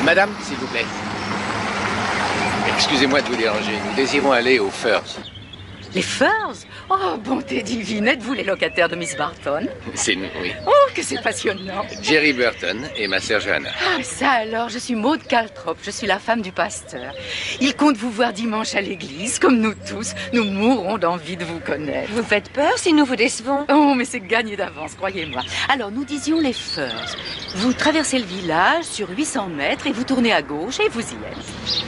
Madame, s'il vous plaît. Excusez-moi de vous déranger. Nous désirons aller aux Furs. Les Furs? Oh, bonté divine, êtes-vous les locataires de Miss Barton? C'est nous, oui. Oh, que c'est passionnant. Jerry Burton et ma sœur Johanna. Ah, ça alors, je suis Maude Caltrop, je suis la femme du pasteur. Il compte vous voir dimanche à l'église, comme nous tous. Nous mourrons d'envie de vous connaître. Vous faites peur si nous vous décevons? Oh, mais c'est gagné d'avance, croyez-moi. Alors, nous disions les Furs. Vous traversez le village sur 800 mètres et vous tournez à gauche et vous y êtes.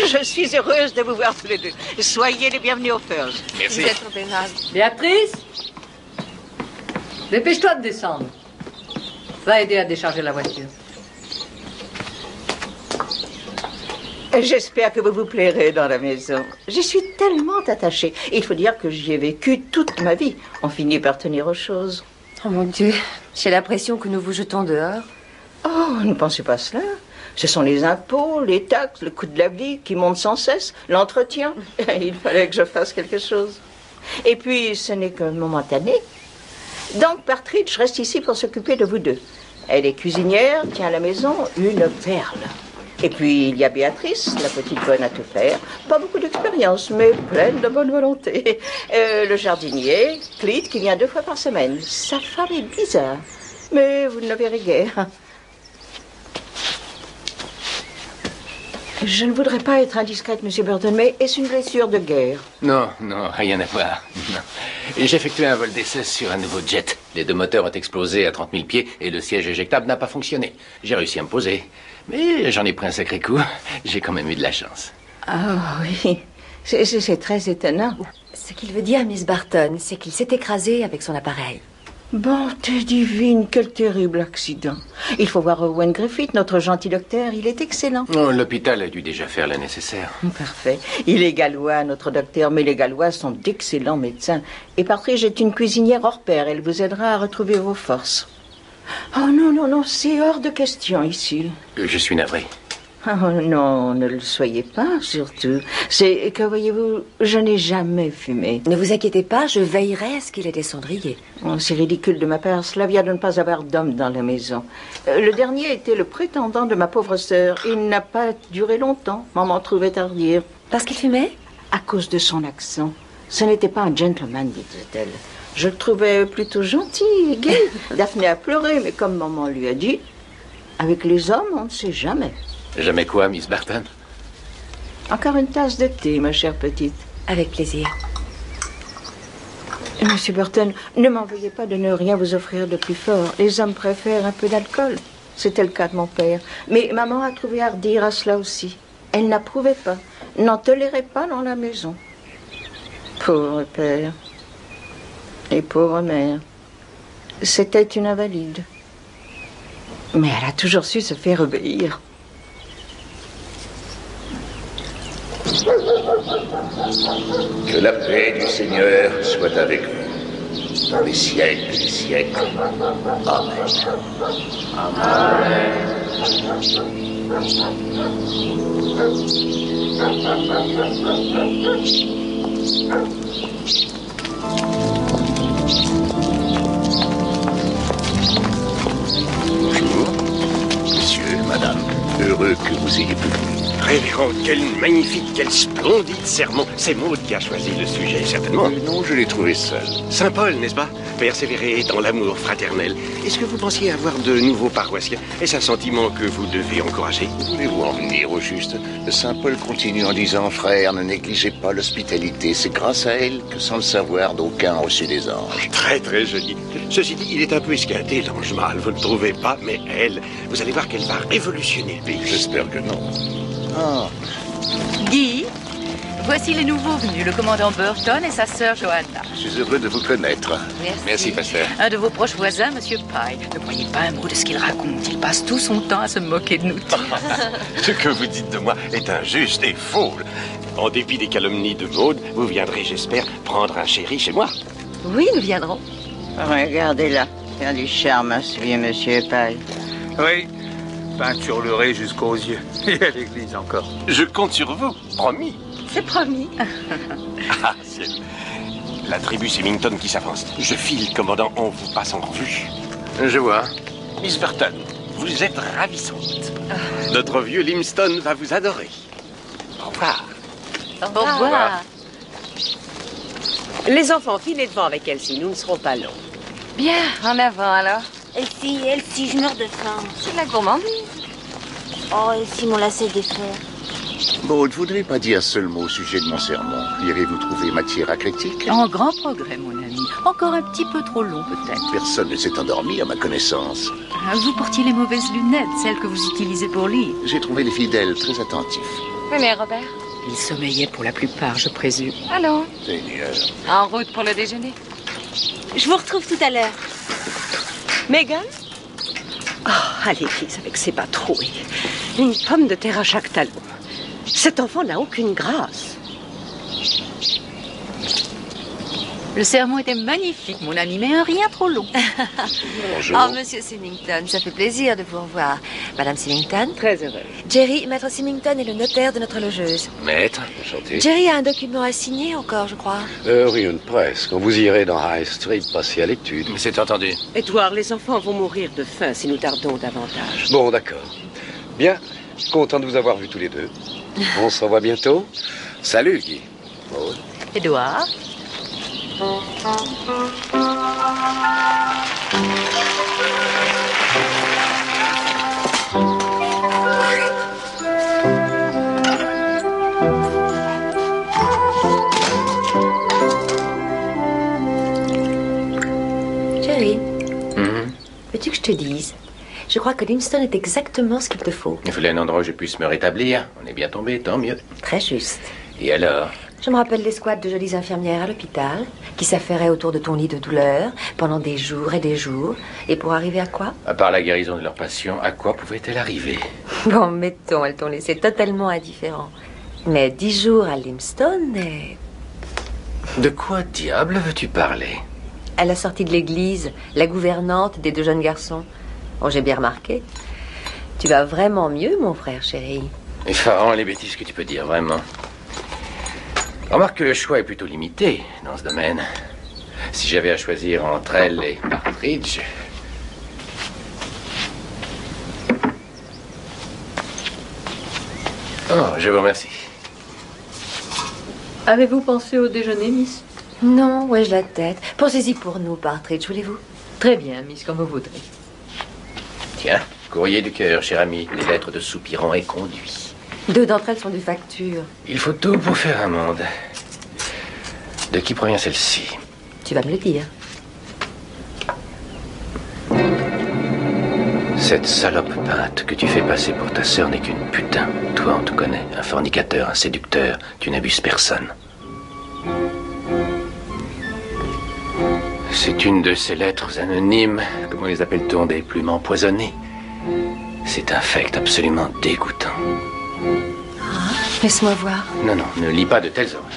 Je suis heureuse de vous voir tous les deux. Soyez les bienvenus aux Furs. Merci. Vous êtes trop aimable. Béatrice, dépêche-toi de descendre. Va aider à décharger la voiture. J'espère que vous vous plairez dans la maison. J'y suis tellement attachée. Il faut dire que j'y ai vécu toute ma vie. On finit par tenir aux choses. Oh mon Dieu, j'ai l'impression que nous vous jetons dehors. Oh, ne pensez pas cela. Ce sont les impôts, les taxes, le coût de la vie qui monte sans cesse, l'entretien. Il fallait que je fasse quelque chose. Et puis, ce n'est que momentané. Donc, Partridge reste ici pour s'occuper de vous deux. Elle est cuisinière, tient la maison, une perle. Et puis, il y a Béatrice, la petite bonne à tout faire. Pas beaucoup d'expérience, mais pleine de bonne volonté. Le jardinier, Clyde, qui vient 2 fois par semaine. Sa femme est bizarre, mais vous ne le verrez guère. Je ne voudrais pas être indiscrète, Monsieur Burton, mais est-ce une blessure de guerre? Non, non, rien à voir. J'ai effectué un vol d'essai sur un nouveau jet. Les 2 moteurs ont explosé à 30 000 pieds et le siège éjectable n'a pas fonctionné. J'ai réussi à me poser. Mais j'en ai pris un sacré coup. J'ai quand même eu de la chance. Ah oui, c'est très étonnant. Ce qu'il veut dire, Miss Barton, c'est qu'il s'est écrasé avec son appareil. Bonté divine, quel terrible accident. Il faut voir Owen Griffith, notre gentil docteur, il est excellent. Oh, l'hôpital a dû déjà faire le nécessaire. Parfait. Il est gallois, notre docteur, mais les Gallois sont d'excellents médecins. Et Partridge est une cuisinière hors pair, elle vous aidera à retrouver vos forces. Oh non, non, non, c'est hors de question ici. Je suis navré. Oh non, ne le soyez pas, surtout. C'est que, voyez-vous, je n'ai jamais fumé. Ne vous inquiétez pas, je veillerai à ce qu'il ait des cendriers. Oh, c'est ridicule de ma part, cela vient de ne pas avoir d'homme dans la maison. Le dernier était le prétendant de ma pauvre sœur. Il n'a pas duré longtemps, maman trouvait tardive. Parce qu'il fumait? À cause de son accent. Ce n'était pas un gentleman, disait-elle. Je le trouvais plutôt gentil et gai. Daphné a pleuré, mais comme maman lui a dit, avec les hommes, on ne sait jamais. Jamais quoi, Miss Barton? Encore une tasse de thé, ma chère petite. Avec plaisir. Monsieur Burton, ne m'en veuillez pas de ne rien vous offrir de plus fort. Les hommes préfèrent un peu d'alcool. C'était le cas de mon père. Mais maman a trouvé à redire à cela aussi. Elle n'approuvait pas, n'en tolérait pas dans la maison. Pauvre père. Et pauvre mère. C'était une invalide. Mais elle a toujours su se faire obéir. Que la paix du Seigneur soit avec vous, dans les siècles et les siècles. Amen. Bonjour, monsieur, madame. Heureux que vous ayez pu venir. Révérend, quel magnifique, quel splendide sermon. C'est Maud qui a choisi le sujet, certainement. Non, je l'ai trouvé seul. Saint Paul, n'est-ce pas? Persévérer dans l'amour fraternel. Est-ce que vous pensiez avoir de nouveaux paroissiens? Est-ce un sentiment que vous devez encourager? Voulez-vous en venir au juste? Saint Paul continue en disant, frères, ne négligez pas l'hospitalité. C'est grâce à elle que, sans le savoir, d'aucuns ont reçu des anges. Très, très joli. Ceci dit, il est un peu esquinté, l'ange mâle, vous ne trouvez pas? Mais elle, vous allez voir qu'elle va révolutionner le pays. J'espère que non. Ah, Guy, voici les nouveaux venus, le commandant Burton et sa sœur Johanna. je suis heureux de vous connaître. Merci, pasteur. Un de vos proches voisins, Monsieur Pye. Ne croyez pas un mot de ce qu'il raconte. Il passe tout son temps à se moquer de nous. Ce que vous dites de moi est injuste et faux. En dépit des calomnies de Maud, vous viendrez, j'espère, prendre un chéri chez moi. Oui, nous viendrons. Regardez-là. Il y a du charme à ce vieux monsieur Paille. Oui, peinturluré jusqu'aux yeux. Et à l'église encore. Je compte sur vous, promis. C'est promis. Ah, ciel. La tribu Symington qui s'avance. Je file, commandant, on vous passe en revue. Je vois. Miss Burton, vous êtes ravissante. Notre vieux Limston va vous adorer. Au revoir. Au revoir. Les enfants, filez devant avec Elsie, nous ne serons pas longs. Bien, en avant alors. Elsie, je meurs de faim. C'est de la gourmandise. Oh, Elsie, mon lacet défaire. Maud, vous n'avez pas dit un seul mot au sujet de mon sermon. Y avez-vous trouvé matière à critique? En grand progrès, mon ami. Encore un petit peu trop long, peut-être. Personne ne s'est endormi à ma connaissance. Vous portiez les mauvaises lunettes, celles que vous utilisez pour lire. J'ai trouvé les fidèles très attentifs. Oui, mais Robert. Ils sommeillaient pour la plupart, je présume. Allons. Seigneur. En route pour le déjeuner. Je vous retrouve tout à l'heure. Megan? Oh, à l'église avec ses patrouilles. Une pomme de terre à chaque talon. Cet enfant n'a aucune grâce. Le sermon était magnifique, mon ami, mais un rien trop long. Bonjour. Oh, monsieur Symington, ça fait plaisir de vous revoir. Madame Symington. Très heureux. Jerry, maître Symington est le notaire de notre logeuse. Maître, enchanté. Jerry a un document à signer encore, je crois. Rien de presse. Quand vous irez dans High Street, passez à l'étude. C'est entendu. Edouard, les enfants vont mourir de faim si nous tardons davantage. Bon, d'accord. Bien. Content de vous avoir vus tous les deux. On se revoit bientôt. Salut, Guy. Maud. Édouard. Jerry, veux-tu que je te dise? Je crois que Limston est exactement ce qu'il te faut. Il fallait un endroit où je puisse me rétablir. On est bien tombé, tant mieux. Très juste. Et alors? Je me rappelle des squads de jolies infirmières à l'hôpital qui s'affairaient autour de ton lit de douleur pendant des jours et des jours. Et pour arriver à quoi? À part la guérison de leur passion, à quoi pouvait-elle arriver? Bon, mettons, elles t'ont laissé totalement indifférent. Mais 10 jours à Limston et... De quoi diable veux-tu parler? À la sortie de l'église, la gouvernante des 2 jeunes garçons. Oh, j'ai bien remarqué. Tu vas vraiment mieux, mon frère chéri. Effarant les bêtises que tu peux dire, vraiment. Remarque que le choix est plutôt limité dans ce domaine. Si j'avais à choisir entre elle et Partridge... Oh, je vous remercie. Avez-vous pensé au déjeuner, Miss? Non, ouais, je la tête. Pensez-y pour nous, Partridge, voulez-vous? Très bien, Miss, comme vous voudrez. Tiens, courrier du cœur, cher ami. Les lettres de soupirant et conduit. 2 d'entre elles sont de facture. Il faut tout pour faire un monde. De qui provient celle-ci? Tu vas me le dire. Cette salope peinte que tu fais passer pour ta sœur n'est qu'une putain. Toi, on te connaît. Un fornicateur, un séducteur. Tu n'abuses personne. C'est une de ces lettres anonymes. Comment les appelle-t-on? Des plumes empoisonnées. C'est infect, absolument dégoûtant. Laisse-moi voir. Non, non, ne lis pas de telles horreurs.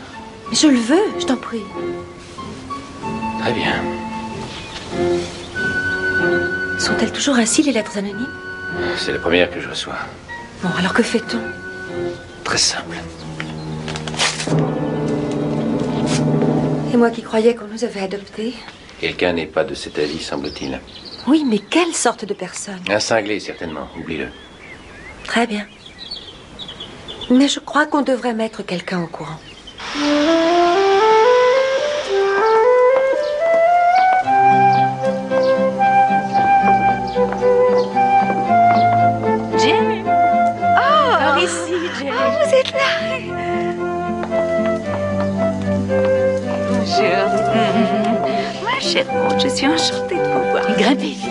Je le veux, je t'en prie. Très bien. Sont-elles toujours ainsi, les lettres anonymes? C'est la première que je reçois. Bon, alors que fait-on? Très simple. Et moi qui croyais qu'on nous avait adoptés. Quelqu'un n'est pas de cet avis, semble-t-il. Oui, mais quelle sorte de personne? Un cinglé, certainement. Oublie-le. Très bien. Mais je crois qu'on devrait mettre quelqu'un au courant. Jane! Oh! Par ici, Jane! Oh, vous êtes là! Bonjour. Ma chère Maud, je suis enchantée de vous voir. Grimpez vite.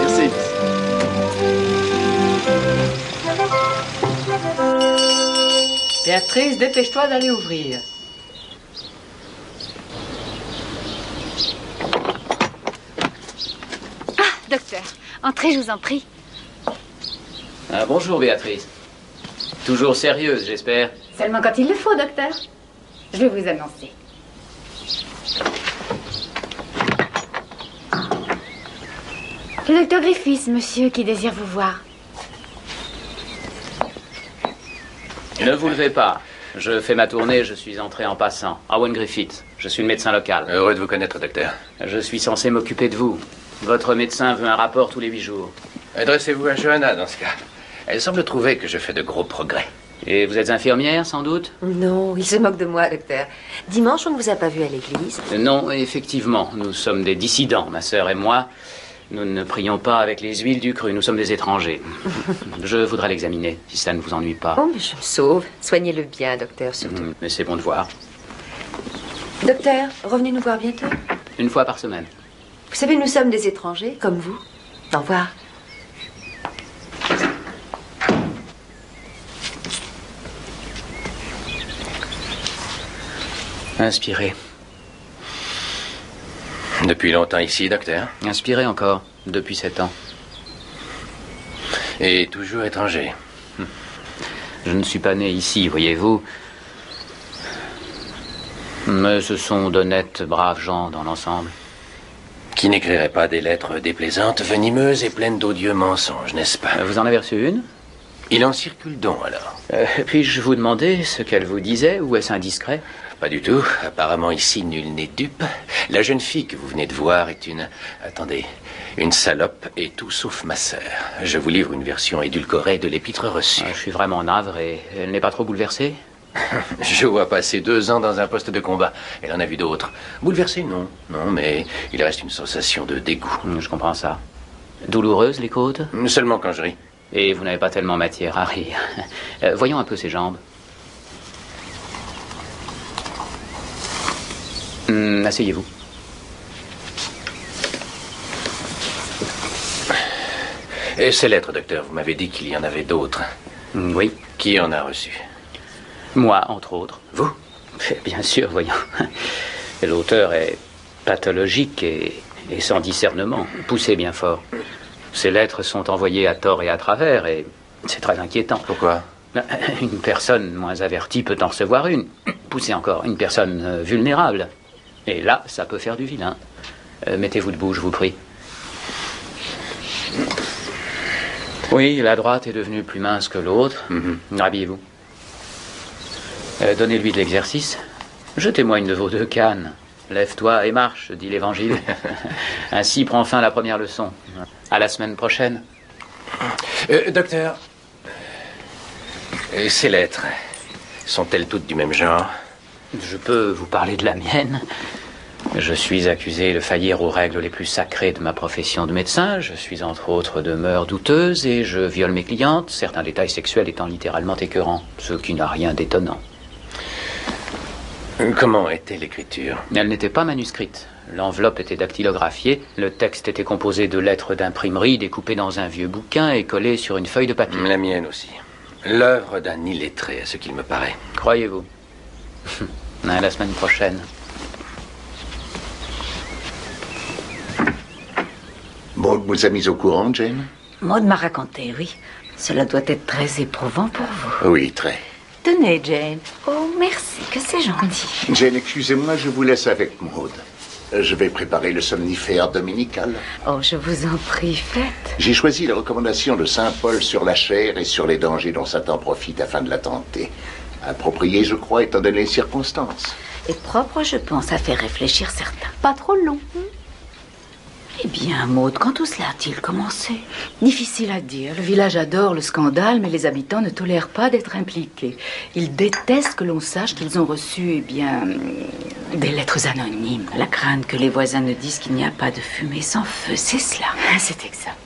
Merci. Béatrice, dépêche-toi d'aller ouvrir. Ah, docteur, entrez, je vous en prie. Ah, bonjour, Béatrice. Toujours sérieuse, j'espère. Seulement quand il le faut, docteur. Je vais vous annoncer. Le docteur Griffiths, monsieur, qui désire vous voir. Ne vous levez pas. Je fais ma tournée, je suis entré en passant. Owen Griffiths, je suis le médecin local. Heureux de vous connaître, docteur. Je suis censé m'occuper de vous. Votre médecin veut un rapport tous les 8 jours. Adressez-vous à Johanna, dans ce cas. Elle semble trouver que je fais de gros progrès. Et vous êtes infirmière, sans doute? Non, il se moque de moi, docteur. Dimanche, on ne vous a pas vu à l'église? Non, effectivement. Nous sommes des dissidents, ma sœur et moi. Nous ne prions pas avec les huiles du cru. Nous sommes des étrangers. Je voudrais l'examiner, si ça ne vous ennuie pas. Oh, mais je me sauve. Soignez-le bien, docteur, surtout. Mais c'est bon de voir. Docteur, revenez nous voir bientôt. Une fois par semaine. Vous savez, nous sommes des étrangers, comme vous. Au revoir. Inspirez. Depuis longtemps ici, docteur? Inspirez encore, depuis 7 ans. Et toujours étranger. Je ne suis pas né ici, voyez-vous. Mais ce sont d'honnêtes, braves gens dans l'ensemble. Qui n'écrirait pas des lettres déplaisantes, venimeuses et pleines d'odieux mensonges, n'est-ce pas? Vous en avez reçu une? Il en circule donc, alors. Puis-je vous demander ce qu'elle vous disait, ou est-ce indiscret? Pas du tout. Apparemment, ici, nul n'est dupe. La jeune fille que vous venez de voir est une... Attendez. Une salope et tout sauf ma sœur. Je vous livre une version édulcorée de l'épître reçue. Je suis vraiment navré. Elle n'est pas trop bouleversée? Je vois passer 2 ans dans un poste de combat. Elle en a vu d'autres. Bouleversée, non. Non, mais il reste une sensation de dégoût. Je comprends ça. Douloureuse, les côtes? Seulement quand je ris. Et vous n'avez pas tellement matière à rire. Voyons un peu ses jambes. Asseyez-vous. Et ces lettres, docteur, vous m'avez dit qu'il y en avait d'autres. Oui. Qui en a reçu? Moi, entre autres. Vous? Bien sûr, voyons. L'auteur est pathologique et sans discernement. Poussé bien fort. Ces lettres sont envoyées à tort et à travers, et c'est très inquiétant. Pourquoi? Une personne moins avertie peut en recevoir une. Poussez encore, une personne vulnérable. Et là, ça peut faire du vilain. Mettez-vous debout, je vous prie. Oui, la droite est devenue plus mince que l'autre. Habillez-vous. Donnez-lui de l'exercice. Je témoigne de vos 2 cannes. Lève-toi et marche, dit l'Évangile. Ainsi prend fin la première leçon. À la semaine prochaine. Docteur, ces lettres, sont-elles toutes du même genre? Je peux vous parler de la mienne. Je suis accusé de faillir aux règles les plus sacrées de ma profession de médecin. Je suis entre autres de mœurs douteuses et je viole mes clientes, certains détails sexuels étant littéralement écœurants, ce qui n'a rien d'étonnant. Comment était l'écriture? Elle n'était pas manuscrite. L'enveloppe était dactylographiée. Le texte était composé de lettres d'imprimerie découpées dans un vieux bouquin et collées sur une feuille de papier. La mienne aussi. L'œuvre d'un illettré, à ce qu'il me paraît. Croyez-vous? À la semaine prochaine. Maud vous a mis au courant, Jane? Maud m'a raconté, oui. Cela doit être très éprouvant pour vous. Oui, très. Tenez, Jane. Oh, merci, que c'est gentil. Jane, excusez-moi, je vous laisse avec Maud. Je vais préparer le somnifère dominical. Oh, je vous en prie, faites. J'ai choisi les recommandations de saint Paul sur la chair et sur les dangers dont Satan profite afin de la tenter. Approprié, je crois, étant donné les circonstances. Et propre, je pense, à faire réfléchir certains. Pas trop long. Eh bien, Maud, quand tout cela a-t-il commencé? Difficile à dire. Le village adore le scandale, mais les habitants ne tolèrent pas d'être impliqués. Ils détestent que l'on sache qu'ils ont reçu, des lettres anonymes. La crainte que les voisins ne disent qu'il n'y a pas de fumée sans feu, c'est cela. C'est exact.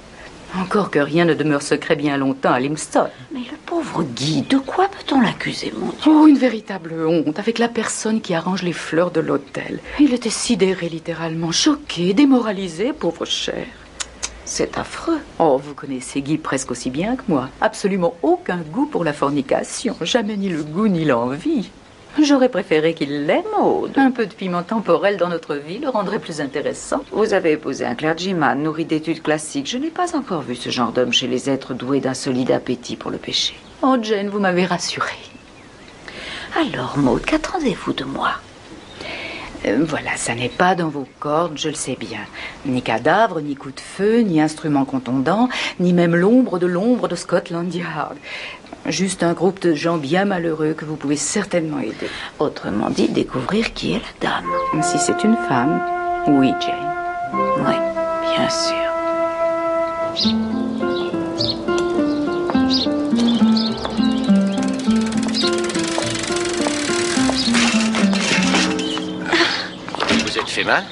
Encore que rien ne demeure secret bien longtemps à Limston. Mais le pauvre Guy, de quoi peut-on l'accuser, mon Dieu? Oh, une véritable honte, avec la personne qui arrange les fleurs de l'hôtel. Il était sidéré, littéralement, choqué, démoralisé, pauvre cher. C'est affreux. Oh, vous connaissez Guy presque aussi bien que moi. Absolument aucun goût pour la fornication. Jamais ni le goût ni l'envie. J'aurais préféré qu'il l'aime, Maud. Un peu de piment temporel dans notre vie le rendrait plus intéressant. Vous avez épousé un clergyman nourri d'études classiques. Je n'ai pas encore vu ce genre d'homme chez les êtres doués d'un solide appétit pour le péché. Oh, Jane, vous m'avez rassurée. Alors, Maud, qu'attendez-vous de moi? Voilà, ça n'est pas dans vos cordes, je le sais bien. Ni cadavre, ni coup de feu, ni instrument contondant, ni même l'ombre de Scotland Yard. Juste un groupe de gens bien malheureux que vous pouvez certainement aider. Autrement dit, découvrir qui est la dame. Si c'est une femme, oui, Jane. Oui, bien sûr. Vous êtes fait mal?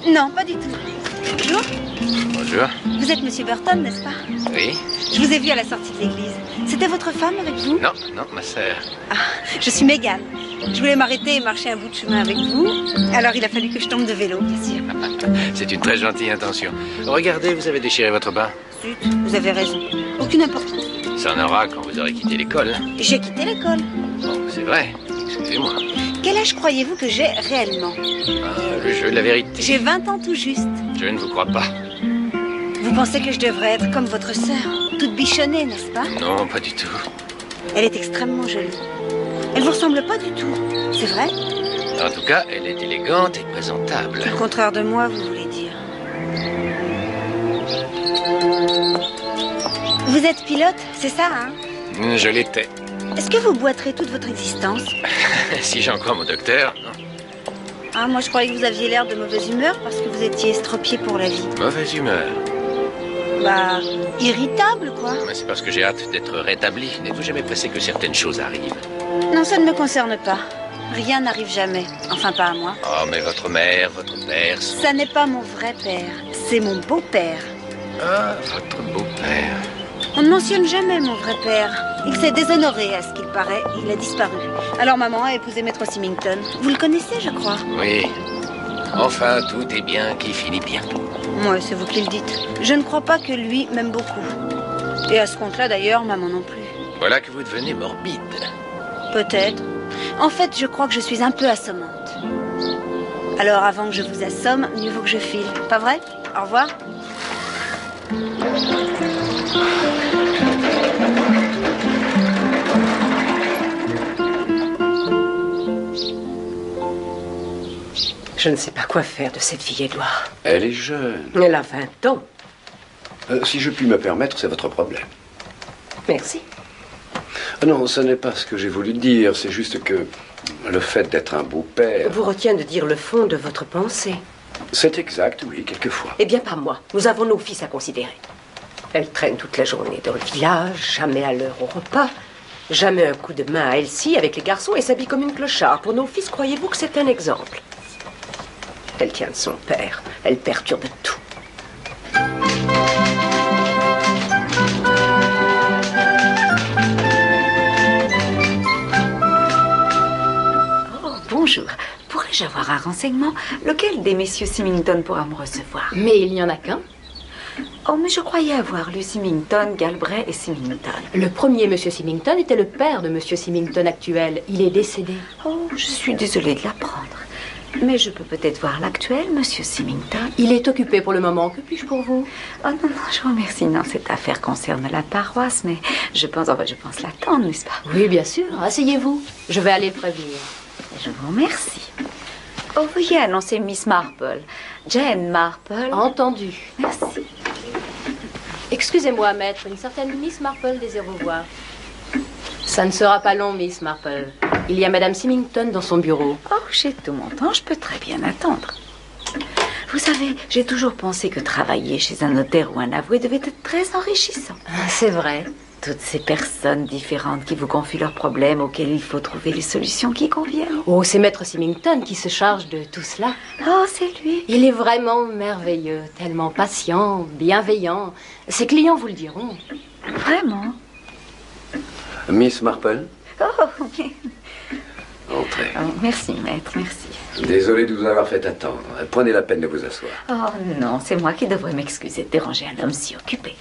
Non, pas du tout. Bonjour. Bonjour. Vous êtes Monsieur Burton, n'est-ce pas? Oui. Je vous ai vu à la sortie de l'église. C'était votre femme avec vous? Non, ma sœur. Ah, je suis Megan. Je voulais m'arrêter et marcher un bout de chemin avec vous. Alors il a fallu que je tombe de vélo, bien sûr. C'est une très gentille intention. Regardez, vous avez déchiré votre bain. Zut, vous avez raison. Aucune importance. Ça en aura quand vous aurez quitté l'école. J'ai quitté l'école. Bon, c'est vrai. Excusez-moi. Quel âge croyez-vous que j'ai réellement? Le jeu de la vérité. J'ai 20 ans tout juste. Je ne vous crois pas. Vous pensez que je devrais être comme votre sœur, toute bichonnée, n'est-ce pas? Non, pas du tout. Elle est extrêmement jolie. Elle vous ressemble pas du tout, c'est vrai? En tout cas, elle est élégante et présentable. Le contraire de moi, vous voulez dire. Vous êtes pilote, c'est ça, hein? Je l'étais. Est-ce que vous boiterez toute votre existence? Si j'en crois mon docteur. Ah, moi je croyais que vous aviez l'air de mauvaise humeur parce que vous étiez estropié pour la vie. Mauvaise humeur. Bah, irritable, quoi. Mais c'est parce que j'ai hâte d'être rétabli. N'êtes-vous jamais pressé que certaines choses arrivent? Non, ça ne me concerne pas. Rien n'arrive jamais. Enfin, pas à moi. Oh, mais votre mère, votre père... Ça n'est pas mon vrai père. C'est mon beau-père. Ah, votre beau-père. On ne mentionne jamais mon vrai père. Il s'est déshonoré, à ce qu'il paraît. Il a disparu. Alors maman a épousé Maître Symington. Vous le connaissez, je crois. Oui. Enfin, tout est bien qui finit bien. Moi, c'est vous qui le dites. Je ne crois pas que lui m'aime beaucoup. Et à ce compte-là, d'ailleurs, maman non plus. Voilà que vous devenez morbide. Peut-être. En fait, je crois que je suis un peu assommante. Alors, avant que je vous assomme, mieux vaut que je file. Pas vrai? Au revoir. Je ne sais pas quoi faire de cette fille, Édouard. Elle est jeune. Elle a 20 ans. Si je puis me permettre, c'est votre problème. Merci. Non, ce n'est pas ce que j'ai voulu dire. C'est juste que le fait d'être un beau-père... Vous retient de dire le fond de votre pensée. C'est exact, oui, quelquefois. Eh bien, pas moi. Nous avons nos fils à considérer. Elle traîne toute la journée dans le village, jamais à l'heure au repas, jamais un coup de main à Elsie avec les garçons et s'habille comme une clochard. Pour nos fils, croyez-vous que c'est un exemple? Elle tient de son père. Elle perturbe tout. Oh, bonjour. Pourrais-je avoir un renseignement? Lequel des messieurs Symington pourra me recevoir? Mais il n'y en a qu'un. Oh, mais je croyais avoir lu Symington, Galbraith et Symington. Le premier monsieur Symington était le père de monsieur Symington actuel. Il est décédé. Oh, je suis désolée de l'apprendre. Mais je peux peut-être voir l'actuel, monsieur Symington. Il est occupé pour le moment. Que puis-je pour vous? Oh non, non, je vous remercie. Non, cette affaire concerne la paroisse, mais je pense l'attendre, n'est-ce pas? Oui, bien sûr. Asseyez-vous. Je vais aller le prévenir. Je vous remercie. Oh, veuillez annoncer Miss Marple. Jane Marple. Entendu. Merci. Excusez-moi, maître. Une certaine Miss Marple désire vous voir. Ça ne sera pas long, Miss Marple. Il y a Madame Symington dans son bureau. Oh, j'ai tout mon temps. Je peux très bien attendre. Vous savez, j'ai toujours pensé que travailler chez un notaire ou un avoué devait être très enrichissant. C'est vrai. Toutes ces personnes différentes qui vous confient leurs problèmes auxquels il faut trouver les solutions qui conviennent. Oh, c'est Maître Symington qui se charge de tout cela. Oh, c'est lui. Il est vraiment merveilleux, tellement patient, bienveillant. Ses clients vous le diront. Vraiment? Miss Marple? Oh, oui. Entrez. Oh, merci, maître, merci. Désolé de vous avoir fait attendre. Prenez la peine de vous asseoir. Oh non, c'est moi qui devrais m'excuser de déranger un homme si occupé.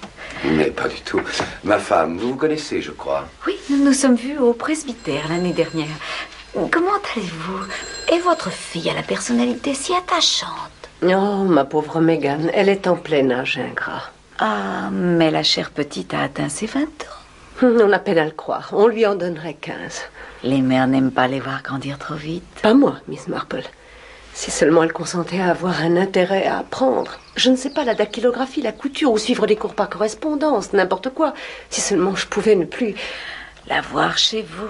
Mais pas du tout. Ma femme, vous vous connaissez, je crois. Oui, nous nous sommes vus au presbytère l'année dernière. Comment allez-vous? Et votre fille a la personnalité si attachante. Oh, ma pauvre Meghan, elle est en plein âge ingrat. Ah, mais la chère petite a atteint ses 20 ans. On a peine à le croire. On lui en donnerait 15. Les mères n'aiment pas les voir grandir trop vite. Pas moi, Miss Marple. Si seulement elle consentait à avoir un intérêt à apprendre. Je ne sais pas, la dactylographie, la couture ou suivre des cours par correspondance, n'importe quoi. Si seulement je pouvais ne plus la voir chez vous.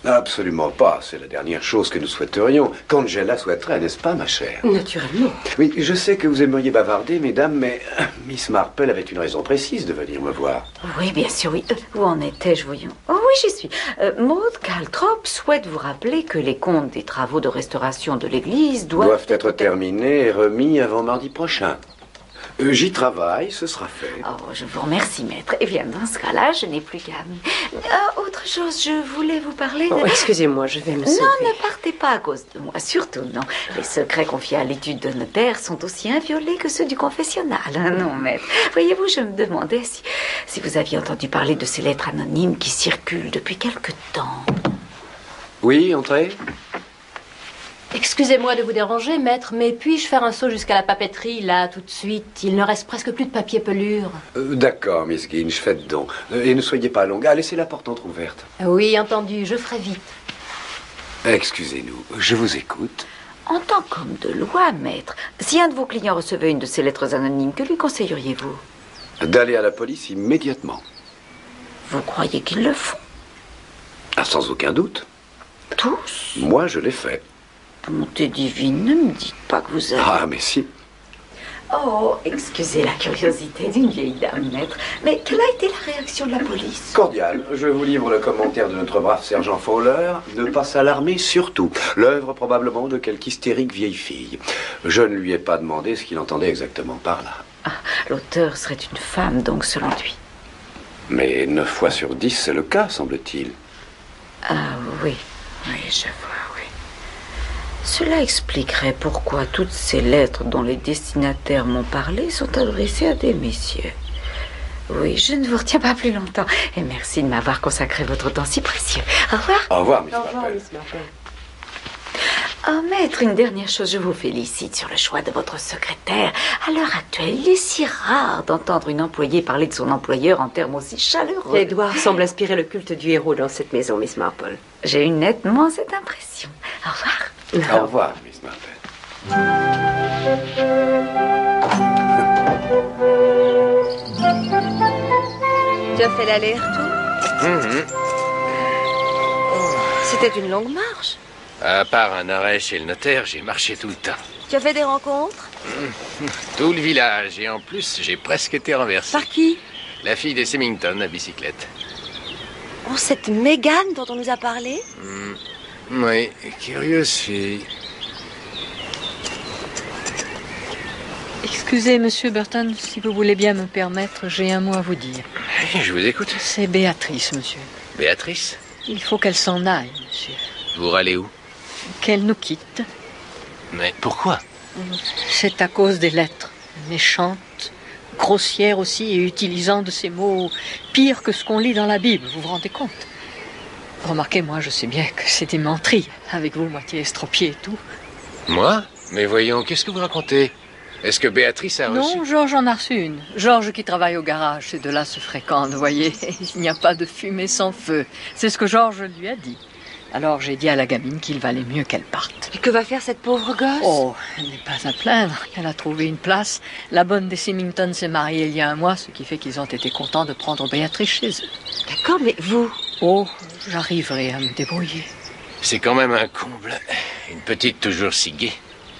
Absolument pas. C'est la dernière chose que nous souhaiterions. Qu'Angela souhaiterait, n'est-ce pas, ma chère? Naturellement. Oui, je sais que vous aimeriez bavarder, mesdames, mais Miss Marple avait une raison précise de venir me voir. Oui, bien sûr, oui. Où en étais-je, voyons? Oh oui, j'y suis. Maud Caltrop souhaite vous rappeler que les comptes des travaux de restauration de l'église doivent être terminés et remis avant mardi prochain. J'y travaille, ce sera fait. Oh, je vous remercie, maître. Eh bien, dans ce cas-là, je n'ai plus qu'à... autre chose, je voulais vous parler de... Oh, excusez-moi, je vais me sauver. Non, ne partez pas à cause de moi, surtout non. Les secrets confiés à l'étude de notaire sont aussi inviolés que ceux du confessionnal. Non, maître. Voyez-vous, je me demandais si vous aviez entendu parler de ces lettres anonymes qui circulent depuis quelque temps. Oui, entrez. Excusez-moi de vous déranger, maître, mais puis-je faire un saut jusqu'à la papeterie, là, tout de suite? Il ne reste presque plus de papier pelure. D'accord, Miss Ginge, faites donc. Et ne soyez pas longue. Ah, laissez la porte entrouverte. Oui, entendu, je ferai vite. Excusez-nous, je vous écoute. En tant qu'homme de loi, maître, si un de vos clients recevait une de ces lettres anonymes, que lui conseilleriez-vous? D'aller à la police immédiatement. Vous croyez qu'ils le font? Ah, sans aucun doute. Tous? Moi, je l'ai fait. Bonté divine, ne me dites pas que vous avez... Ah, mais si. Oh, excusez la curiosité d'une vieille dame, maître. Mais quelle a été la réaction de la police? Cordial. Je vous livre le commentaire de notre brave sergent Fowler. Ne pas s'alarmer surtout. L'œuvre probablement de quelque hystérique vieille fille. Je ne lui ai pas demandé ce qu'il entendait exactement par là. Ah, l'auteur serait une femme, donc, selon lui. Mais 9 fois sur 10, c'est le cas, semble-t-il. Ah oui, oui, je vois. Cela expliquerait pourquoi toutes ces lettres dont les destinataires m'ont parlé sont adressées à des messieurs. Oui, je ne vous retiens pas plus longtemps. Et merci de m'avoir consacré votre temps si précieux. Au revoir. Au revoir, Miss Marple. Oh, maître, une dernière chose, je vous félicite sur le choix de votre secrétaire. À l'heure actuelle, il est si rare d'entendre une employée parler de son employeur en termes aussi chaleureux. Édouard semble inspirer le culte du héros dans cette maison, Miss Marple. J'ai eu nettement cette impression. Au revoir. Au revoir, Miss Marple. Tu as fait l'aller-retour? C'était une longue marche. À part un arrêt chez le notaire, j'ai marché tout le temps. Tu as fait des rencontres? Tout le village, et en plus, j'ai presque été renversé. Par qui? La fille des Symington à bicyclette. Oh, cette Meghan dont on nous a parlé? Oui, curieuse fille. Excusez, monsieur Burton, si vous voulez bien me permettre, j'ai un mot à vous dire. Je vous écoute. C'est Béatrice, monsieur. Béatrice? Il faut qu'elle s'en aille, monsieur. Vous râlez où? Qu'elle nous quitte. Mais pourquoi? C'est à cause des lettres. Méchantes, grossières aussi, et utilisant de ces mots pires que ce qu'on lit dans la Bible, vous vous rendez compte? Remarquez, moi, je sais bien que c'est des menteries, avec vos moitiés estropiés et tout. Moi? Mais voyons, qu'est-ce que vous racontez? Est-ce que Béatrice a reçu... Non, Georges en a reçu une. Georges qui travaille au garage, ces deux-là se fréquentent, vous voyez. Il n'y a pas de fumée sans feu. C'est ce que Georges lui a dit. Alors j'ai dit à la gamine qu'il valait mieux qu'elle parte. Et que va faire cette pauvre gosse? Oh, elle n'est pas à plaindre. Elle a trouvé une place. La bonne des Symington s'est mariée il y a un mois, ce qui fait qu'ils ont été contents de prendre Béatrice chez eux. D'accord, mais vous? Oh, j'arriverai à me débrouiller. C'est quand même un comble. Une petite toujours si gaie.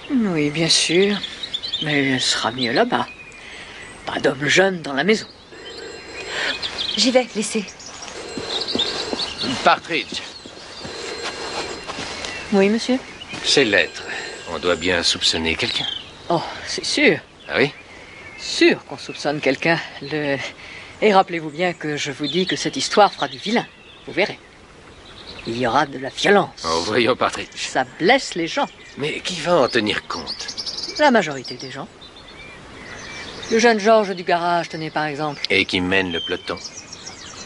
Oui, bien sûr. Mais elle sera mieux là-bas. Pas d'homme jeune dans la maison. J'y vais, laissez. Partridge. Oui, monsieur? Ces lettres, on doit bien soupçonner quelqu'un. Oh, c'est sûr. Ah oui? Sûr qu'on soupçonne quelqu'un. Et rappelez-vous bien que je vous dis que cette histoire fera du vilain. Vous verrez. Il y aura de la violence. Oh, voyons, Partridge. Ça blesse les gens. Mais qui va en tenir compte? La majorité des gens. Le jeune Georges du garage, tenez par exemple. Et qui mène le peloton.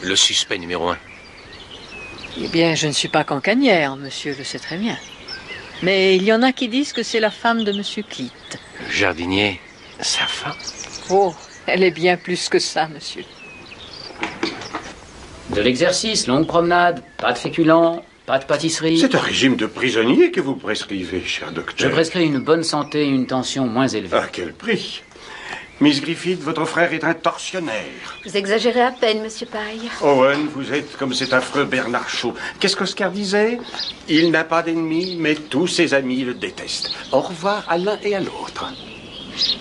Le suspect numéro 1. Eh bien, je ne suis pas cancanière, monsieur le sait très bien. Mais il y en a qui disent que c'est la femme de monsieur Cleet. Le jardinier, sa femme? Oh, elle est bien plus que ça, monsieur. De l'exercice, longue promenade, pas de féculents, pas de pâtisserie. C'est un régime de prisonnier que vous prescrivez, cher docteur. Je prescris une bonne santé et une tension moins élevée. À quel prix? Miss Griffith, votre frère est un tortionnaire. Vous exagérez à peine, monsieur Paille. Owen, vous êtes comme cet affreux Bernard Shaw. Qu'est-ce qu'Oscar disait? Il n'a pas d'ennemis, mais tous ses amis le détestent. Au revoir à l'un et à l'autre.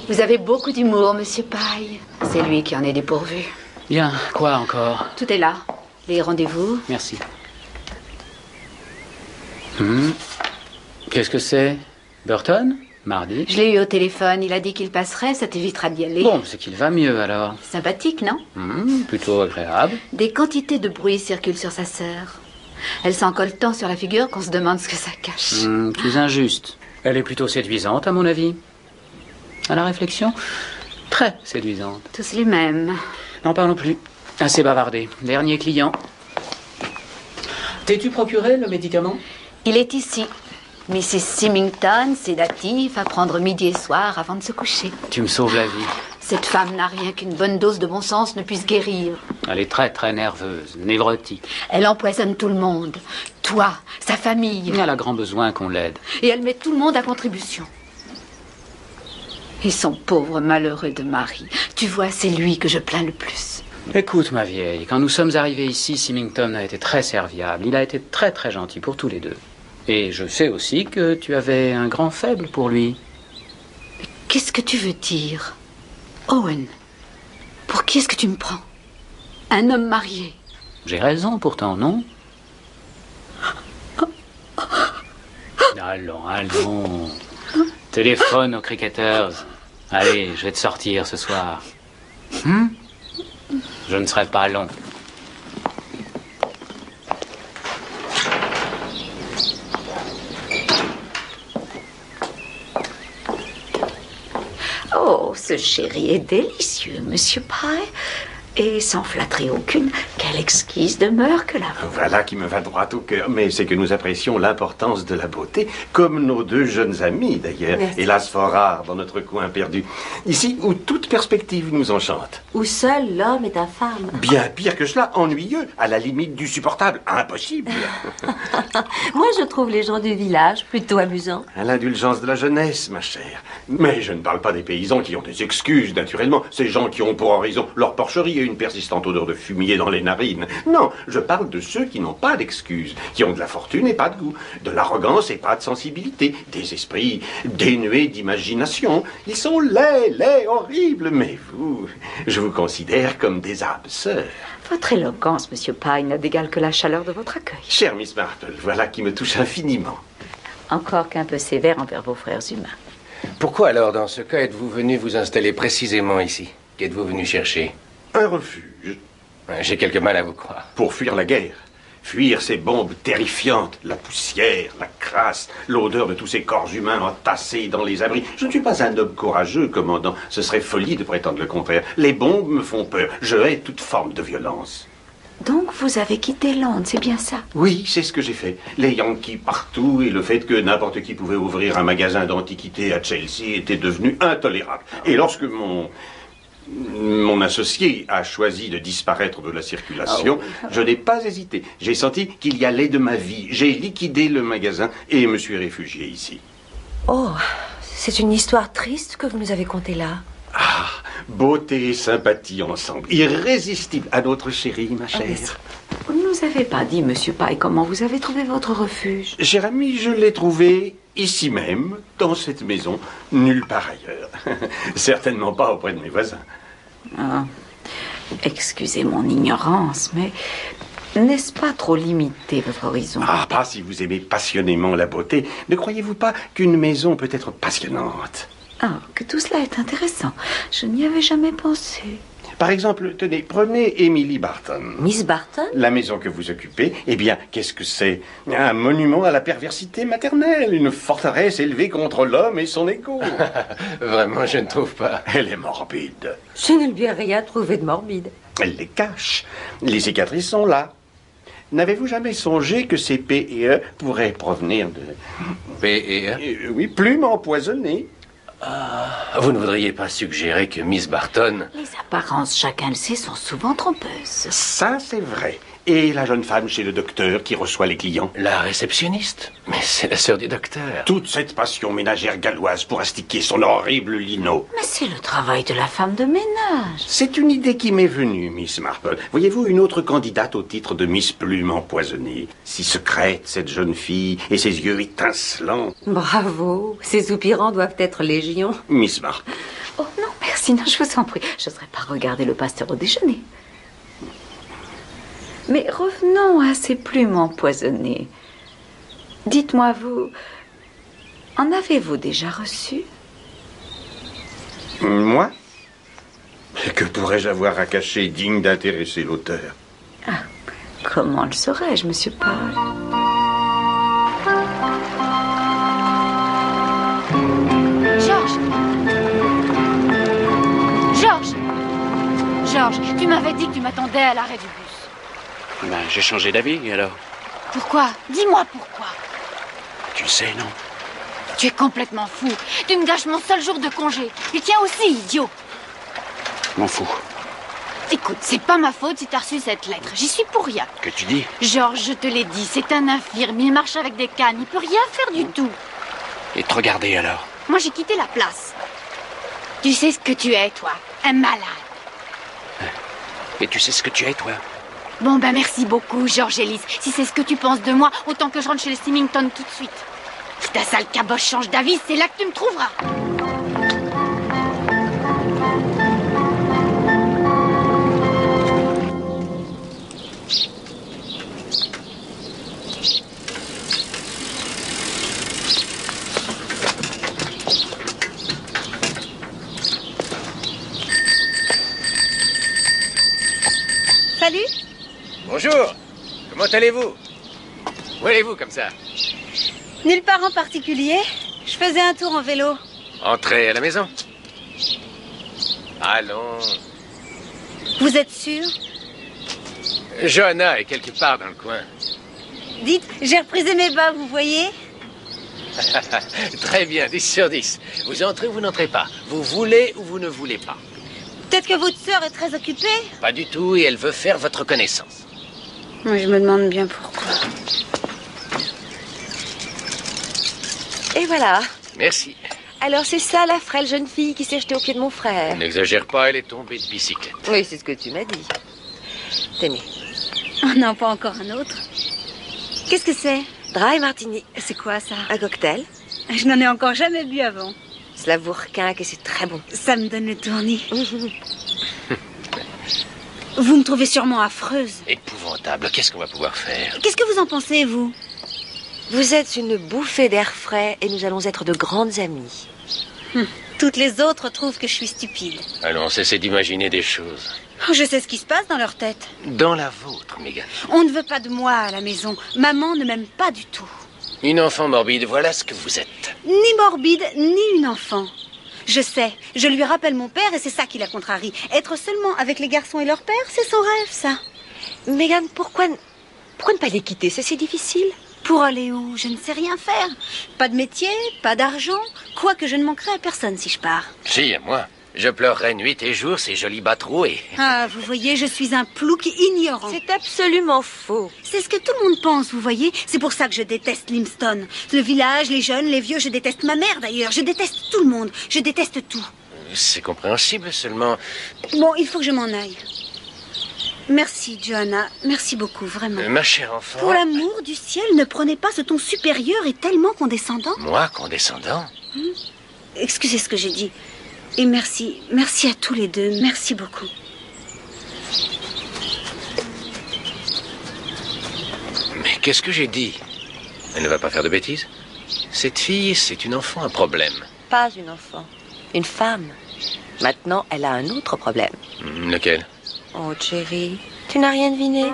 Vous avez beaucoup d'humour, monsieur Paille. C'est lui qui en est dépourvu. Bien, quoi encore? Tout est là. Les rendez-vous. Merci. Qu'est-ce que c'est? Burton? Mardi? Je l'ai eu au téléphone. Il a dit qu'il passerait. Ça t'évitera d'y aller. Bon, c'est qu'il va mieux alors. Sympathique, non? Plutôt agréable. Des quantités de bruit circulent sur sa sœur. Elle s'en colle tant sur la figure qu'on se demande ce que ça cache. Plus injuste. Elle est plutôt séduisante, à mon avis. À la réflexion, très séduisante. Tous les mêmes. N'en parlons plus. Assez bavardé. Dernier client. T'es-tu procuré le médicament? Il est ici. Mrs. Symington, sédatif, à prendre midi et soir avant de se coucher. Tu me sauves la vie. Cette femme n'a rien qu'une bonne dose de bon sens ne puisse guérir. Elle est très très nerveuse, névrotique. Elle empoisonne tout le monde. Toi, sa famille. Elle a grand besoin qu'on l'aide. Et elle met tout le monde à contribution. Et son pauvre malheureux de mari. Tu vois, c'est lui que je plains le plus. Écoute, ma vieille, quand nous sommes arrivés ici, Symington a été très serviable. Il a été très très gentil pour tous les deux. Et je sais aussi que tu avais un grand faible pour lui. Mais qu'est-ce que tu veux dire? Owen, pour qui est-ce que tu me prends? Un homme marié. J'ai raison pourtant, non? Allons. Téléphone aux cricketers. Allez, je vais te sortir ce soir. Je ne serai pas long. Oh, ce chéri est délicieux, monsieur Pye. Et sans flatterie aucune, quelle exquise demeure que la vôtre. Voilà qui me va droit au cœur. Mais c'est que nous apprécions l'importance de la beauté, comme nos deux jeunes amis d'ailleurs, hélas fort rares dans notre coin perdu. Ici, où toute perspective nous enchante. Où seul l'homme est infâme. Bien pire que cela, ennuyeux, à la limite du supportable, impossible. Moi, je trouve les gens du village plutôt amusants. À l'indulgence de la jeunesse, ma chère. Mais je ne parle pas des paysans qui ont des excuses, naturellement. Ces gens qui ont pour horizon leur porcherie et une persistante odeur de fumier dans les narines. Non, je parle de ceux qui n'ont pas d'excuses, qui ont de la fortune et pas de goût, de l'arrogance et pas de sensibilité, des esprits dénués d'imagination. Ils sont laids, horribles, mais vous, je vous considère comme des âmes sœurs. Votre éloquence, monsieur Pye, n'a d'égal que la chaleur de votre accueil. Chère Miss Marple, voilà qui me touche infiniment. Encore qu'un peu sévère envers vos frères humains. Pourquoi alors, dans ce cas, êtes-vous venu vous installer précisément ici? Qu'êtes-vous venu chercher? Un refuge. J'ai quelque mal à vous croire. Pour fuir la guerre. Fuir ces bombes terrifiantes, la poussière, la crasse, l'odeur de tous ces corps humains entassés dans les abris. Je ne suis pas un homme courageux, commandant. Ce serait folie de prétendre le contraire. Les bombes me font peur. Je hais toute forme de violence. Donc vous avez quitté Londres, c'est bien ça? Oui, c'est ce que j'ai fait. Les Yankees partout et le fait que n'importe qui pouvait ouvrir un magasin d'antiquités à Chelsea était devenu intolérable. Et lorsque mon associé a choisi de disparaître de la circulation, je n'ai pas hésité. J'ai senti qu'il y allait de ma vie. J'ai liquidé le magasin et me suis réfugié ici. Oh, c'est une histoire triste que vous nous avez contée là. Ah, beauté et sympathie ensemble. Irrésistible à notre chérie, ma chère. Vous ne nous avez pas dit, Monsieur Pye, comment vous avez trouvé votre refuge? Cher ami, je l'ai trouvé ici même, dans cette maison, nulle part ailleurs. Certainement pas auprès de mes voisins. Ah, excusez mon ignorance, mais n'est-ce pas trop limité, votre horizon? Ah, pas si vous aimez passionnément la beauté. Ne croyez-vous pas qu'une maison peut être passionnante? Ah, que tout cela est intéressant. Je n'y avais jamais pensé. Par exemple, tenez, prenez Emily Barton. Miss Barton? La maison que vous occupez, eh bien, qu'est-ce que c'est? Un monument à la perversité maternelle, une forteresse élevée contre l'homme et son égo. Vraiment, je ne trouve pas. Elle est morbide. Je ne lui ai rien trouvé de morbide. Elle les cache. Les cicatrices sont là. N'avez-vous jamais songé que ces P et E pourraient provenir de... P et E? Oui, plumes empoisonnées. Vous ne voudriez pas suggérer que Miss Barton... Les apparences, chacun le sait, sont souvent trompeuses. Ça, c'est vrai. Et la jeune femme chez le docteur qui reçoit les clients? La réceptionniste? Mais c'est la sœur du docteur. Toute cette passion ménagère galloise pour astiquer son horrible lino. Mais c'est le travail de la femme de ménage. C'est une idée qui m'est venue, Miss Marple. Voyez-vous, une autre candidate au titre de Miss Plume empoisonnée. Si secrète, cette jeune fille, et ses yeux étincelants. Bravo. Ces soupirants doivent être légion. Miss Marple. Oh non, merci, non, je vous en prie. Je n'oserais pas regarder le pasteur au déjeuner. Mais revenons à ces plumes empoisonnées. Dites-moi, vous... En avez-vous déjà reçu? Moi? Que pourrais-je avoir à cacher digne d'intéresser l'auteur? Ah, comment le saurais-je, Monsieur Paul? Georges, tu m'avais dit que tu m'attendais à l'arrêt du bus. Ben, j'ai changé d'avis, alors. Pourquoi? Dis-moi pourquoi. Tu le sais, non? Tu es complètement fou. Tu me gâches mon seul jour de congé. Et tiens aussi, idiot. M'en fous. Écoute, c'est pas ma faute si t'as reçu cette lettre. J'y suis pour rien. Que tu dis? Georges, je te l'ai dit, c'est un infirme. Il marche avec des cannes. Il peut rien faire du tout. Et te regarder, alors? Moi, j'ai quitté la place. Tu sais ce que tu es, toi. Un malade. Et tu sais ce que tu es, toi? Bon, ben merci beaucoup, Georges Ellis. Si c'est ce que tu penses de moi, autant que je rentre chez les Symington tout de suite. Si ta sale caboche change d'avis, c'est là que tu me trouveras. Salut. Bonjour. Comment allez-vous? Où allez-vous comme ça? Nulle part en particulier. Je faisais un tour en vélo. Entrez à la maison. Allons. Vous êtes sûr? Johanna est quelque part dans le coin. Dites, j'ai reprisé mes bas, vous voyez? Très bien, 10 sur 10. Vous entrez ou vous n'entrez pas. Vous voulez ou vous ne voulez pas. Peut-être que votre sœur est très occupée? Pas du tout, et elle veut faire votre connaissance. Moi, je me demande bien pourquoi. Et voilà. Merci. Alors c'est ça la frêle jeune fille qui s'est jetée au pied de mon frère. N'exagère pas, elle est tombée de bicyclette. Oui, c'est ce que tu m'as dit. Tenez. Oh non, pas encore un autre. Qu'est-ce que c'est? Dry martini. C'est quoi ça? Un cocktail. Je n'en ai encore jamais bu avant. Cela vous requinque et c'est très bon. Ça me donne le tournis. Vous me trouvez sûrement affreuse. Épouvantable, qu'est-ce qu'on va pouvoir faire? Qu'est-ce que vous en pensez, vous? Vous êtes une bouffée d'air frais et nous allons être de grandes amies. Toutes les autres trouvent que je suis stupide. Allons, cessez d'imaginer des choses. Oh, je sais ce qui se passe dans leur tête. Dans la vôtre, Megan. On ne veut pas de moi à la maison. Maman ne m'aime pas du tout. Une enfant morbide, voilà ce que vous êtes. Ni morbide, ni une enfant. Je sais, je lui rappelle mon père et c'est ça qui la contrarie. Être seulement avec les garçons et leur père, c'est son rêve, ça. Mégane, pourquoi ne pas les quitter? C'est si difficile. Pour aller où? Je ne sais rien faire. Pas de métier, pas d'argent. Quoique je ne manquerai à personne si je pars. Si, à moi. Je pleurerai nuit et jour ces jolis bas troués. Ah, vous voyez, je suis un plouc ignorant. C'est absolument faux. C'est ce que tout le monde pense, vous voyez. C'est pour ça que je déteste Limston. Le village, les jeunes, les vieux, je déteste ma mère d'ailleurs. Je déteste tout le monde. Je déteste tout. C'est compréhensible, seulement... Bon, il faut que je m'en aille. Merci, Johanna. Merci beaucoup, vraiment. Ma chère enfant... Pour l'amour du ciel, ne prenez pas ce ton supérieur et tellement condescendant. Moi, condescendant? Excusez ce que j'ai dit. Et merci. Merci à tous les deux. Merci beaucoup. Mais qu'est-ce que j'ai dit? Elle ne va pas faire de bêtises? Cette fille, c'est une enfant à problème. Pas une enfant. Une femme. Maintenant, elle a un autre problème. Lequel? Oh, chérie, tu n'as rien deviné?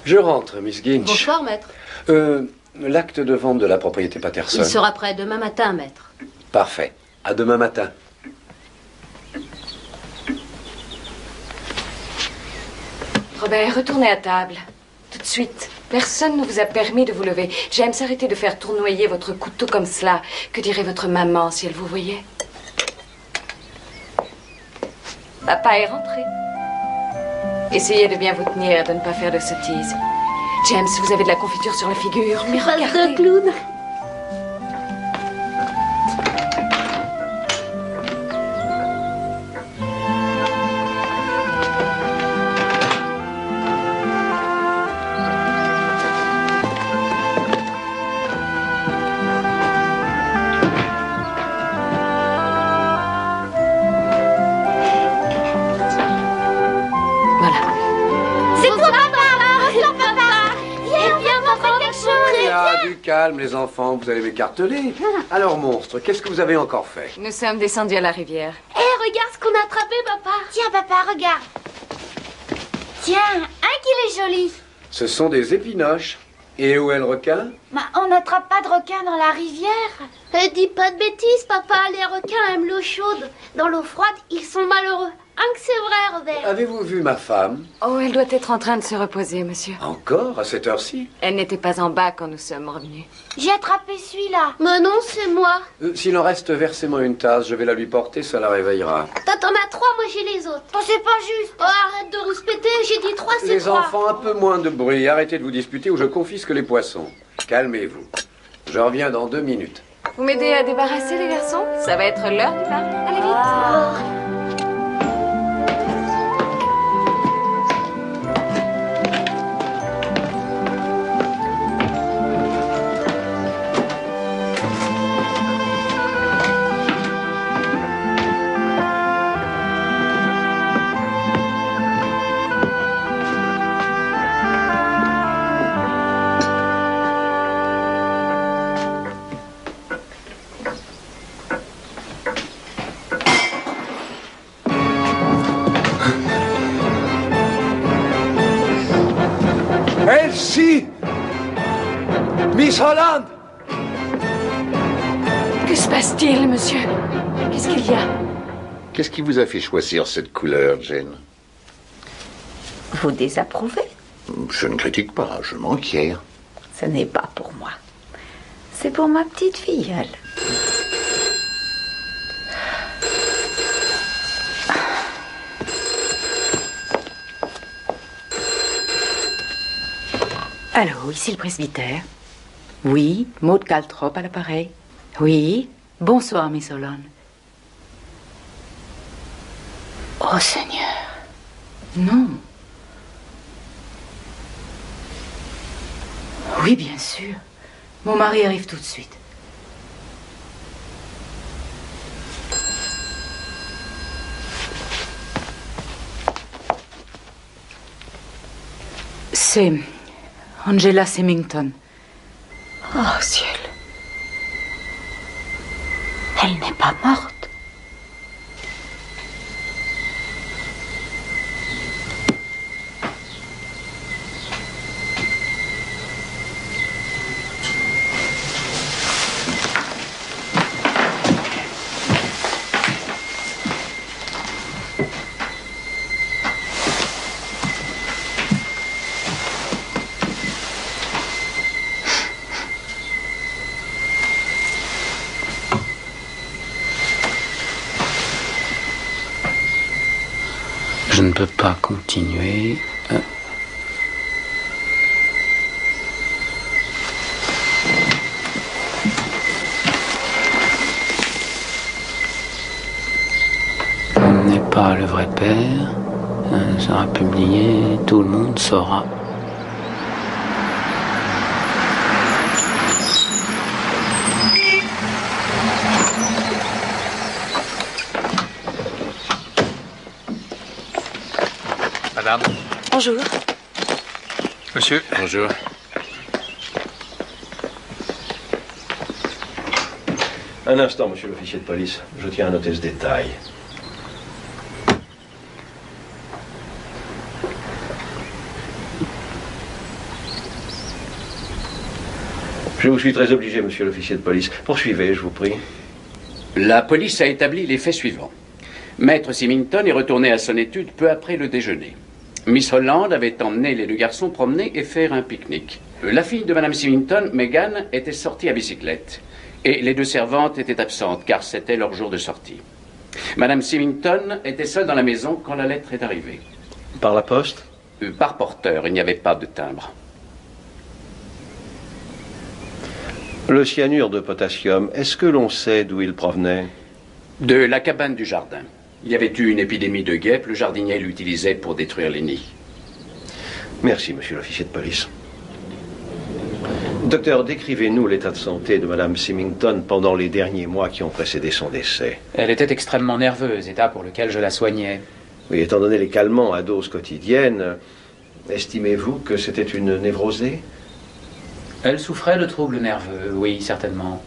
Je rentre, Miss Ginch. Bonsoir, maître. L'acte de vente de la propriété Patterson. Il sera prêt demain matin, maître. Parfait. À demain matin. Robert, retournez à table. Tout de suite. Personne ne vous a permis de vous lever. James, arrêtez de faire tournoyer votre couteau comme cela. Que dirait votre maman si elle vous voyait? Papa est rentré. Essayez de bien vous tenir, de ne pas faire de sottises. James, vous avez de la confiture sur la figure. Mais regardez. De clown. Calme, les enfants, vous allez m'écarteler. Alors, monstre, qu'est-ce que vous avez encore fait? Nous sommes descendus à la rivière. Hé, regarde ce qu'on a attrapé, papa. Tiens, papa, regarde. Tiens, qu'il est joli. Ce sont des épinoches. Et où est le requin? On n'attrape pas de requin dans la rivière. Dis pas de bêtises, papa. Les requins aiment l'eau chaude. Dans l'eau froide, ils sont malheureux. Que c'est vrai, Robert. Avez-vous vu ma femme? Oh, elle doit être en train de se reposer, monsieur. Encore, à cette heure-ci? Elle n'était pas en bas quand nous sommes revenus. J'ai attrapé celui-là. Mais non, c'est moi. S'il en reste, versez-moi une tasse. Je vais la lui porter, ça la réveillera. T'en as 3, moi j'ai les autres. Oh, c'est pas juste. Oh, arrête de rouspéter. J'ai dit 3, c'est 3. Les enfants, un peu moins de bruit. Arrêtez de vous disputer ou je confisque les poissons. Calmez-vous. Je reviens dans 2 minutes. Vous m'aidez à débarrasser, les garçons? Ça va être l'heure du bain. Allez vite. Elsie! Miss Holland! Que se passe-t-il, monsieur? Qu'est-ce qu'il y a? Qu'est-ce qui vous a fait choisir cette couleur, Jane? Vous désapprouvez? Je ne critique pas, je m'enquière. Ce n'est pas pour moi. C'est pour ma petite filleule. Allô, ici le presbytère. Oui, Maud Caltrop à l'appareil. Oui, bonsoir, Miss Holland. Oh, Seigneur. Non. Oui, bien sûr. Mon mari arrive tout de suite. C'est Angela Symington. Oh, ciel. Elle n'est pas morte. Je ne peux pas continuer. On n'est pas le vrai père. Ça sera publié, tout le monde saura. Madame. Bonjour. Monsieur. Bonjour. Un instant, monsieur l'officier de police. Je tiens à noter ce détail. Je vous suis très obligé, monsieur l'officier de police. Poursuivez, je vous prie. La police a établi les faits suivants. Maître Symington est retourné à son étude peu après le déjeuner. Miss Holland avait emmené les deux garçons promener et faire un pique-nique. La fille de Madame Symington, Megan, était sortie à bicyclette. Et les deux servantes étaient absentes, car c'était leur jour de sortie. Madame Symington était seule dans la maison quand la lettre est arrivée. Par la poste? Par porteur, il n'y avait pas de timbre. Le cyanure de potassium, est-ce que l'on sait d'où il provenait? De la cabane du jardin. Il y avait eu une épidémie de guêpes, le jardinier l'utilisait pour détruire les nids. Merci, monsieur l'officier de police. Docteur, décrivez-nous l'état de santé de Madame Symington pendant les derniers mois qui ont précédé son décès. Elle était extrêmement nerveuse, état pour lequel je la soignais. Oui, étant donné les calmants à dose quotidienne, estimez-vous que c'était une névrosée? Elle souffrait de troubles nerveux, oui, certainement.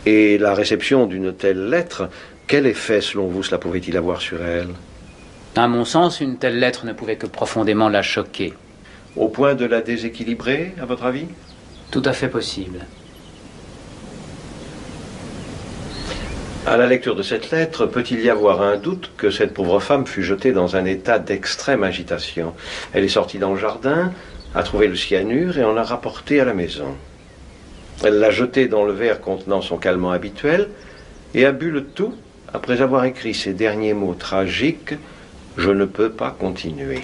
Et la réception d'une telle lettre, quel effet, selon vous, cela pouvait-il avoir sur elle? À mon sens, une telle lettre ne pouvait que profondément la choquer. Au point de la déséquilibrer, à votre avis? Tout à fait possible. À la lecture de cette lettre, peut-il y avoir un doute que cette pauvre femme fut jetée dans un état d'extrême agitation? Elle est sortie dans le jardin, a trouvé le cyanure et en a rapporté à la maison. Elle l'a jeté dans le verre contenant son calmant habituel et a bu le tout après avoir écrit ces derniers mots tragiques « Je ne peux pas continuer ».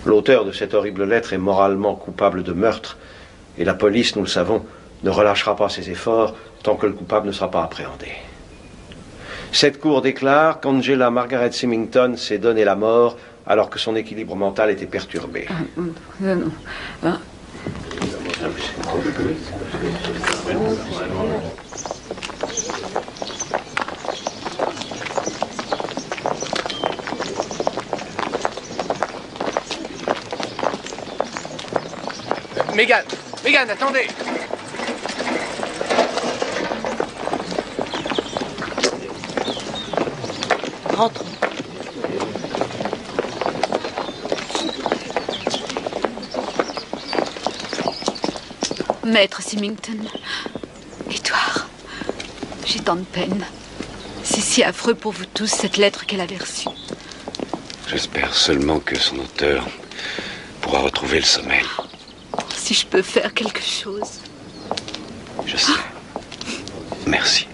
L'auteur de cette horrible lettre est moralement coupable de meurtre et la police, nous le savons, ne relâchera pas ses efforts tant que le coupable ne sera pas appréhendé. Cette cour déclare qu'Angela Margaret Symington s'est donné la mort alors que son équilibre mental était perturbé. Megan, Megan, attendez. Rentrons. Maître Symington, Édouard, j'ai tant de peine. C'est si affreux pour vous tous, cette lettre qu'elle avait reçue. J'espère seulement que son auteur pourra retrouver le sommeil. Si je peux faire quelque chose. Je sais. Merci.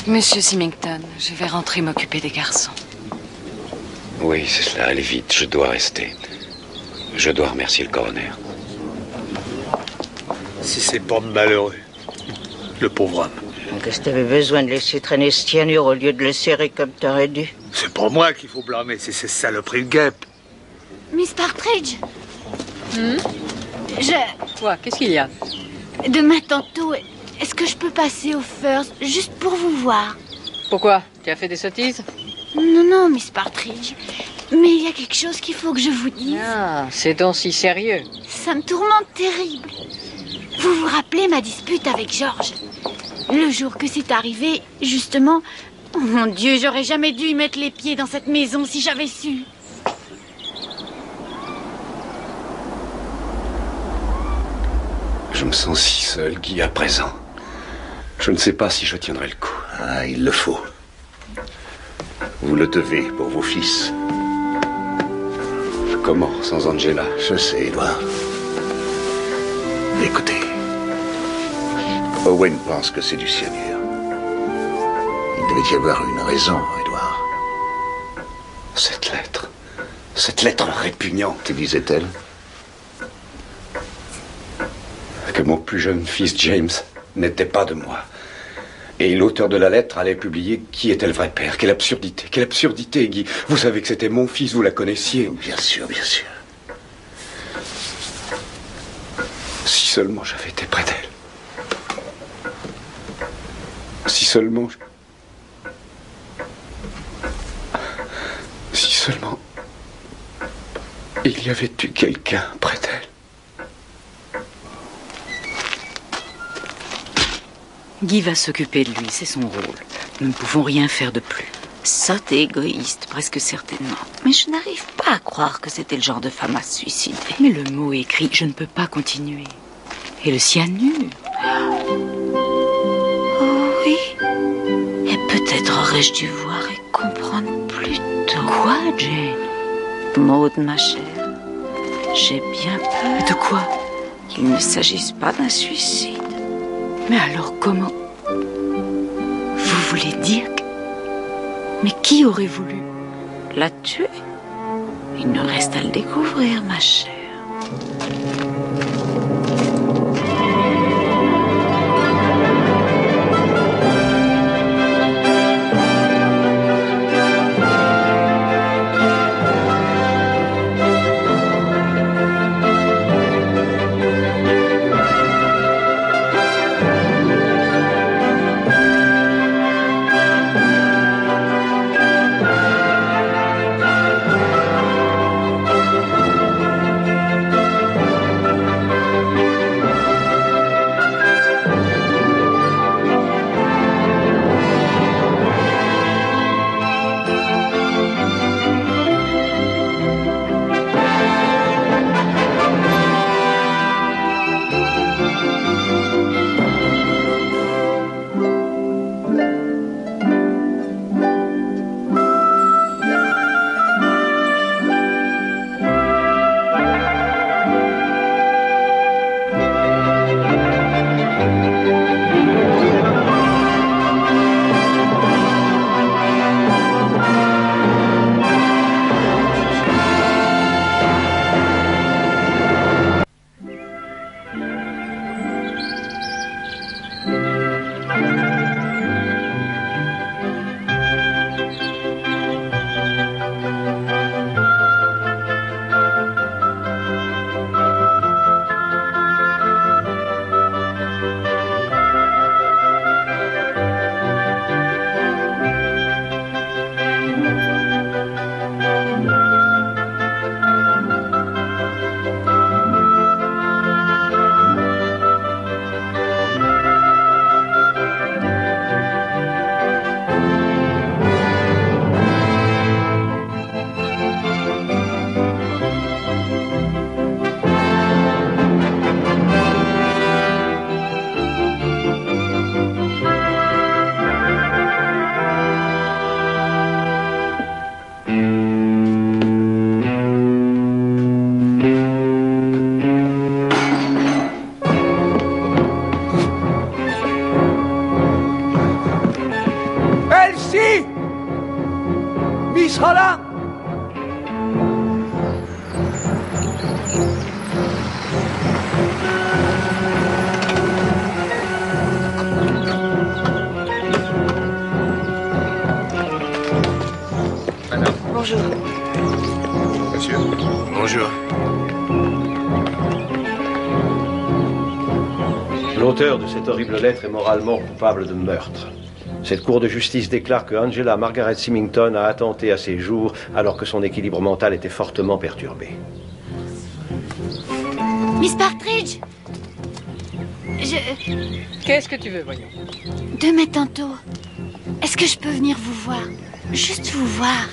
Monsieur Symington, je vais rentrer m'occuper des garçons. Oui, c'est cela. Allez vite, je dois rester. Je dois remercier le coroner. Si c'est bande malheureux. Le pauvre homme. Qu'est-ce que t'avais besoin de laisser traîner ce cyanure au lieu de le serrer comme t'aurais dû? C'est pas moi qu'il faut blâmer, c'est ces saloperies de guêpes. Miss Partridge, Quoi? Qu'est-ce qu'il y a? demain tantôt, est-ce que je peux passer au First juste pour vous voir? Pourquoi? Tu as fait des sottises? Non, non, Miss Partridge. Mais il y a quelque chose qu'il faut que je vous dise. Ah, c'est donc si sérieux. Ça me tourmente terrible. Vous vous rappelez ma dispute avec Georges? Le jour que c'est arrivé, justement... Oh mon Dieu, j'aurais jamais dû y mettre les pieds dans cette maison si j'avais su. Je me sens si seul, Guy, à présent. Je ne sais pas si je tiendrai le coup. Ah, il le faut. Vous le devez pour vos fils. Comment, sans Angela? Je sais, Edouard. Écoutez. Owen pense que c'est du cyanure. Il devait y avoir une raison, Edouard. Cette lettre répugnante. Que disait-elle? Que mon plus jeune fils, James, n'était pas de moi. Et l'auteur de la lettre allait publier qui était le vrai père. Quelle absurdité, Guy. Vous savez que c'était mon fils, vous la connaissiez. Bien sûr, bien sûr. Si seulement j'avais été près d'elle. Si seulement... Si seulement... il y avait eu quelqu'un près d'elle. Guy va s'occuper de lui, c'est son rôle. Nous ne pouvons rien faire de plus. Sotte et égoïste, presque certainement. Mais je n'arrive pas à croire que c'était le genre de femme à se suicider. Mais le mot écrit, je ne peux pas continuer. Et le cyanure? Oh oui. Et peut-être aurais-je dû voir et comprendre plus tôt. Quoi, Jane? Maud, ma chère, j'ai bien peur. De quoi? Qu'il ne s'agisse pas d'un suicide. Mais alors comment? Vous voulez dire que... Mais qui aurait voulu la tuer? Il ne reste à le découvrir, ma chère. Bonjour. Monsieur. Bonjour. L'auteur de cette horrible lettre est moralement coupable de meurtre. Cette cour de justice déclare que Angela Margaret Symington a attenté à ses jours alors que son équilibre mental était fortement perturbé. Miss Partridge, Qu'est-ce que tu veux, voyons? Demain tantôt, est-ce que je peux venir vous voir? Juste vous voir.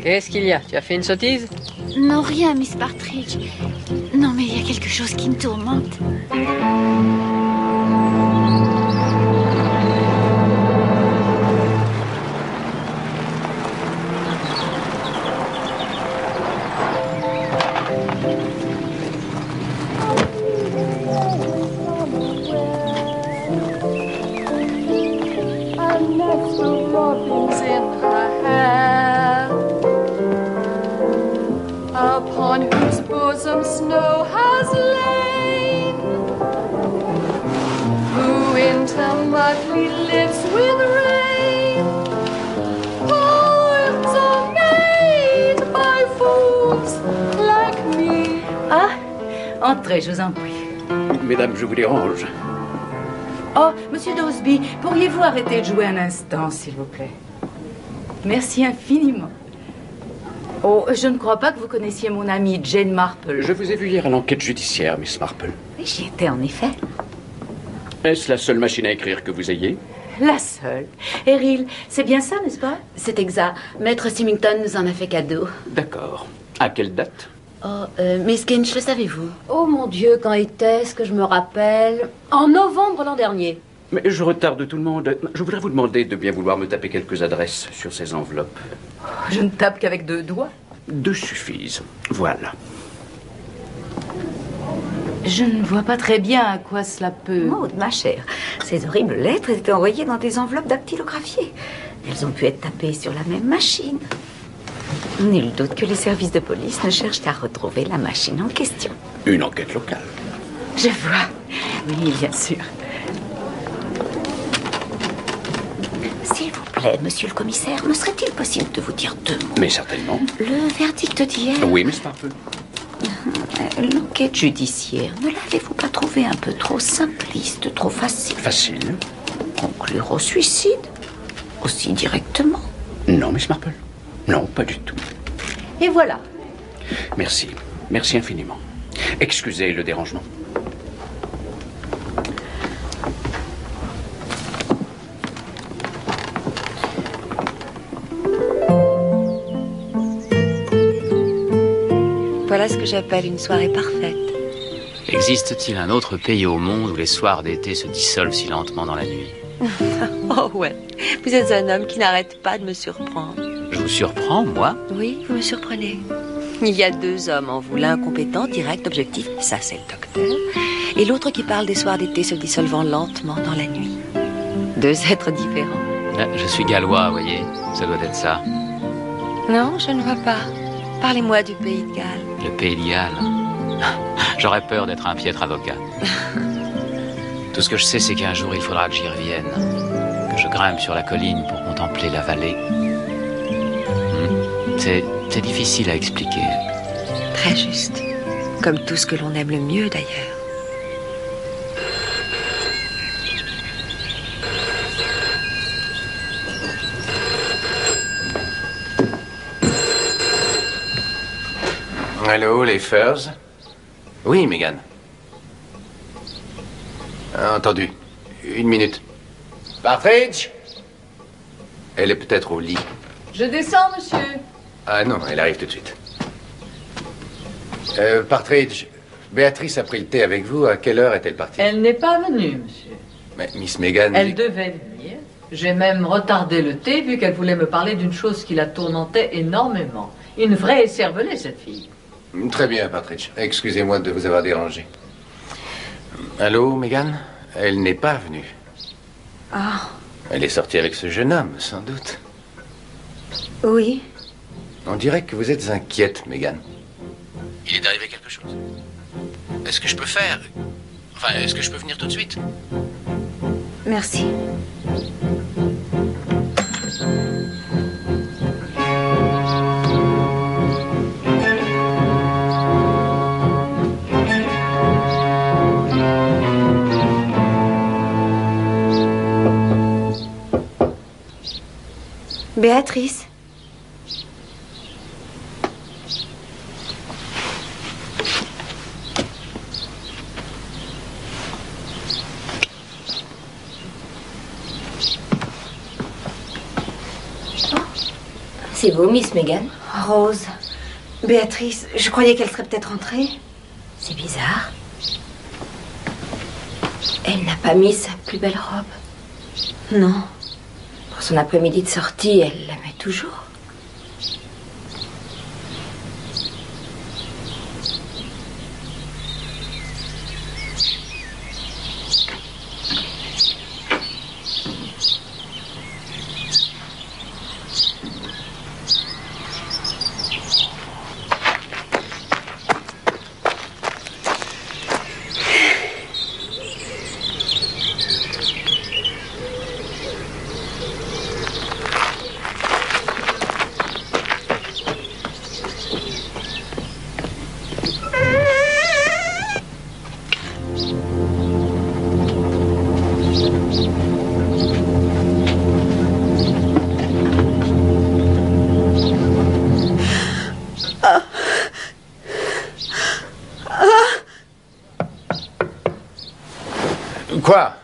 Qu'est-ce qu'il y a? Tu as fait une sottise? Non, rien, Miss Partridge. Non, mais il y a quelque chose qui me tourmente. Upon whose bosom snow has lain, who intimately lives with rain. Poems are made by fools like me. Ah, entrez, je vous en prie. Mesdames, je vous dérange. Oh, Monsieur Dawsby, pourriez-vous arrêter de jouer un instant, s'il vous plaît? Merci infiniment. Oh, je ne crois pas que vous connaissiez mon amie Jane Marple. Je vous ai vu hier à l'enquête judiciaire, Miss Marple. Oui, j'y étais en effet. Est-ce la seule machine à écrire que vous ayez? La seule. Eril, c'est bien ça, n'est-ce pas? C'est exact. Maître Symington nous en a fait cadeau. D'accord. À quelle date? Oh, Miss Kinch, le savez-vous? Oh mon Dieu, quand était-ce que je me rappelle? En novembre l'an dernier. Mais je retarde tout le monde. Je voudrais vous demander de bien vouloir me taper quelques adresses sur ces enveloppes. Je ne tape qu'avec 2 doigts. 2 suffisent. Voilà. Je ne vois pas très bien à quoi cela peut... Maud, ma chère, ces horribles lettres étaient envoyées dans des enveloppes dactylographiées. Elles ont pu être tapées sur la même machine. Nul doute que les services de police ne cherchent qu'à retrouver la machine en question. Une enquête locale. Je vois. Oui, bien sûr. S'il vous plaît, monsieur le commissaire, me serait-il possible de vous dire 2 mots? Mais certainement. Le verdict d'hier... Oui, Miss Marple. L'enquête judiciaire, ne l'avez-vous pas trouvé un peu trop simpliste, trop facile? Facile. Conclure au suicide? Aussi directement? Non, Miss Marple. Non, pas du tout. Et voilà. Merci. Merci infiniment. Excusez le dérangement. Voilà ce que j'appelle une soirée parfaite. Existe-t-il un autre pays au monde où les soirs d'été se dissolvent si lentement dans la nuit? Oh ouais, vous êtes un homme qui n'arrête pas de me surprendre. Je vous surprends, moi? Oui, vous me surprenez. Il y a 2 hommes en vous, l'un compétent, direct, objectif, ça c'est le docteur, et l'autre qui parle des soirs d'été se dissolvant lentement dans la nuit. 2 êtres différents. Je suis gallois, voyez. Ça doit être ça. Non, je ne vois pas. Parlez-moi du pays de Galles. Le pays de Galles. J'aurais peur d'être un piètre avocat. Tout ce que je sais, c'est qu'un jour, il faudra que j'y revienne. Que je grimpe sur la colline pour contempler la vallée. C'est difficile à expliquer. Très juste. Comme tout ce que l'on aime le mieux, d'ailleurs. Allô, les Furs? Oui, Megan. Entendu. 1 minute. Partridge? Elle est peut-être au lit. Je descends, monsieur. Ah non, elle arrive tout de suite. Partridge, Béatrice a pris le thé avec vous. À quelle heure est-elle partie? Elle n'est pas venue, monsieur. Mais Miss Megan... Elle devait venir. J'ai même retardé le thé vu qu'elle voulait me parler d'une chose qui la tourmentait énormément. Une vraie écervelée, cette fille. Très bien, Partridge. Excusez-moi de vous avoir dérangé. Allô, Megan? Elle n'est pas venue. Ah, Elle est sortie avec ce jeune homme, sans doute. oui. On dirait que vous êtes inquiète, Megan. Il est arrivé quelque chose. Est-ce que je peux faire... Enfin, est-ce que je peux venir tout de suite? Merci. Béatrice. C'est vous, Miss Megan? Rose. Béatrice, je croyais qu'elle serait peut-être rentrée. C'est bizarre. Elle n'a pas mis sa plus belle robe. Non. Pour son après-midi de sortie, elle la met toujours. Quoi?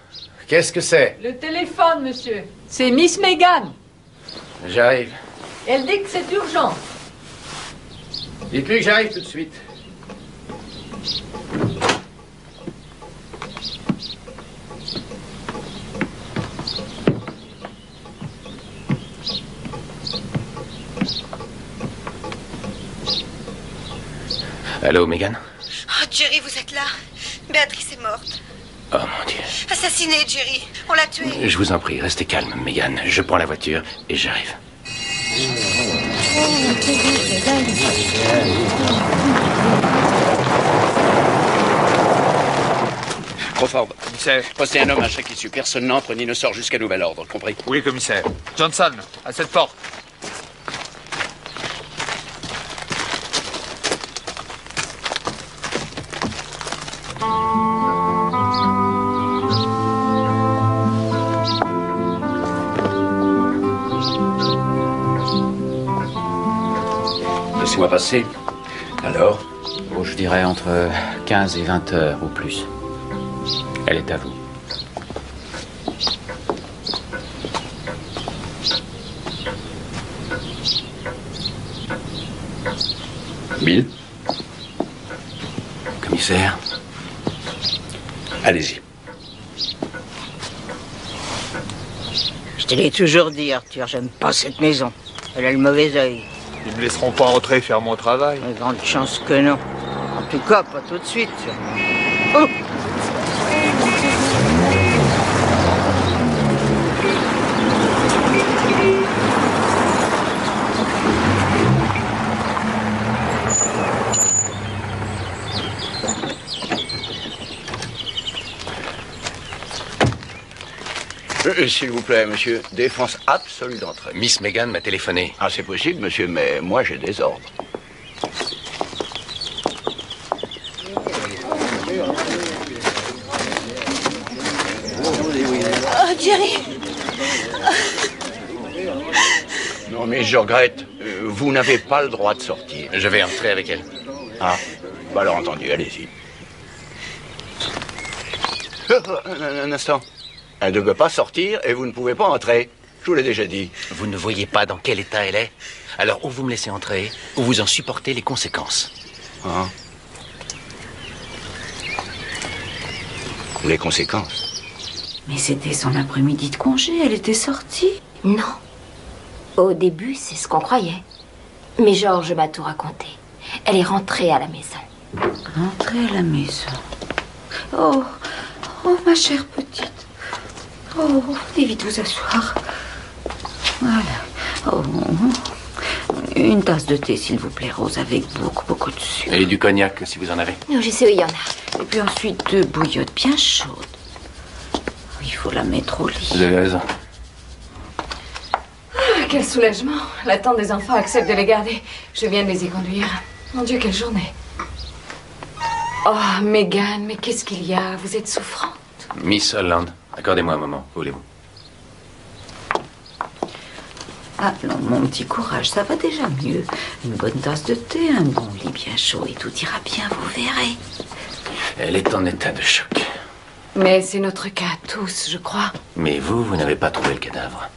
Qu'est-ce que c'est? Le téléphone, monsieur. C'est Miss Megan. J'arrive. Elle dit que c'est urgent. Dites-lui que j'arrive tout de suite. Allô, Megan? Oh, Jerry, vous êtes là? Béatrice est morte. Oh, mon Dieu. Assassinée, Jerry. On l'a tuée. Je vous en prie, restez calme, Megan. Je prends la voiture et j'arrive. Crawford. Commissaire. Postez un homme à chaque issue. Personne n'entre ni ne sort jusqu'à nouvel ordre, compris? Oui, commissaire. Johnson, à cette porte. Laissez-moi passer. Alors? Oh, je dirais entre 15 et 20 heures ou plus. Elle est à vous. Bill? Commissaire? Allez-y. Je te l'ai toujours dit, Arthur, j'aime pas cette maison. Elle a le mauvais œil. Ils me laisseront pas entrer faire mon travail. Il y a grande chance que non. En tout cas, pas tout de suite. Oh! S'il vous plaît, monsieur, défense absolue d'entrée. Miss Megan m'a téléphoné. Ah, c'est possible, monsieur, mais moi j'ai des ordres. Oh, Jerry. Non, mais je regrette. Vous n'avez pas le droit de sortir. Je vais entrer avec elle. Ah, bah alors entendu, allez-y. Un instant. Elle ne peut pas sortir et vous ne pouvez pas entrer. Je vous l'ai déjà dit. Vous ne voyez pas dans quel état elle est? Alors, ou vous me laissez entrer, ou vous en supportez les conséquences. Hein? Les conséquences? Mais c'était son après-midi de congé, elle était sortie. Non. Au début, c'est ce qu'on croyait. Mais Georges m'a tout raconté. Elle est rentrée à la maison. Rentrée à la maison. Oh, oh, ma chère petite. Oh, venez vite vous asseoir. Voilà. Oh, une tasse de thé, s'il vous plaît, Rose, avec beaucoup de sucre. Et du cognac, si vous en avez. Non, je sais où il y en a. Et puis ensuite, 2 bouillottes bien chaudes. Il faut la mettre au lit. Vous avez raison. Ah, quel soulagement. La tante des enfants accepte de les garder. Je viens de les y conduire. Mon Dieu, quelle journée. Oh, Megan, mais qu'est-ce qu'il y a? Vous êtes souffrante. Miss Holland, accordez-moi un moment, voulez-vous? Allons, mon petit courage, ça va déjà mieux. Une bonne tasse de thé, un bon lit bien chaud et tout ira bien, vous verrez. Elle est en état de choc. Mais c'est notre cas à tous, je crois. Mais vous n'avez pas trouvé le cadavre.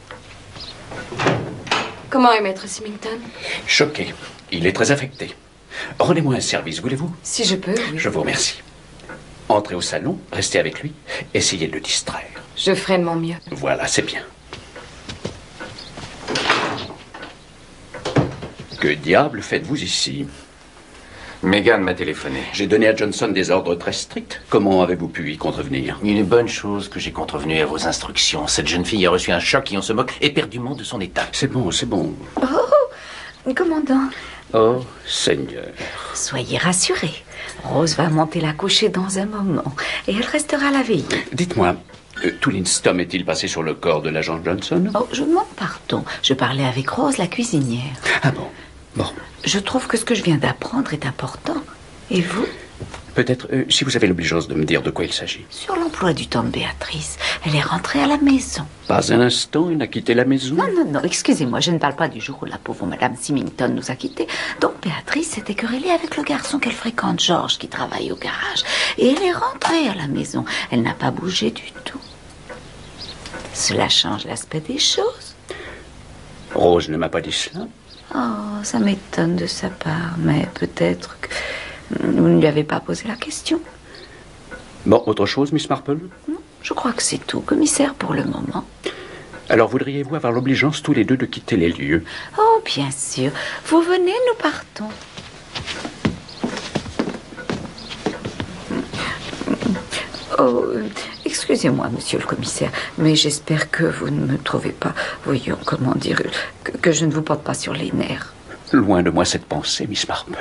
Comment est Maître Symington? Choqué. Il est très affecté. Rendez-moi un service, voulez-vous? Si je peux, oui. Je vous remercie. Entrez au salon, restez avec lui, essayez de le distraire. Je ferai de mon mieux. Voilà, c'est bien. Que diable faites-vous ici? Megan m'a téléphoné. J'ai donné à Johnson des ordres très stricts. Comment avez-vous pu y contrevenir? Une bonne chose que j'ai contrevenu à vos instructions. Cette jeune fille a reçu un choc qui, on se moque éperdument de son état. C'est bon, c'est bon. Oh, commandant. Oh, Seigneur. Soyez rassuré. Rose va monter la coucher dans un moment et elle restera la veille. Dites-moi, tout l'instom est-il passé sur le corps de l'agent Johnson? Oh, je demande pardon. Je parlais avec Rose, la cuisinière. Ah bon? Bon. Je trouve que ce que je viens d'apprendre est important. Et vous? Peut-être, si vous avez l'obligeance de me dire de quoi il s'agit. Sur l'emploi du temps de Béatrice. Elle est rentrée à la maison. Pas un instant, il n'a quitté la maison? Non, excusez-moi, je ne parle pas du jour où la pauvre Madame Symington nous a quittés. Donc Béatrice s'était querellée avec le garçon qu'elle fréquente, Georges, qui travaille au garage. Et elle est rentrée à la maison. Elle n'a pas bougé du tout. Cela change l'aspect des choses. Rose ne m'a pas dit cela. Oh, ça m'étonne de sa part, mais peut-être que vous ne lui avez pas posé la question. Bon, autre chose, Miss Marple? Non, je crois que c'est tout, commissaire, pour le moment. Alors, voudriez-vous avoir l'obligeance tous les deux de quitter les lieux? Oh, bien sûr. Vous venez, nous partons. Oh, excusez-moi, monsieur le commissaire, mais j'espère que vous ne me trouvez pas, voyons, comment dire, que je ne vous porte pas sur les nerfs. Loin de moi cette pensée, Miss Marple.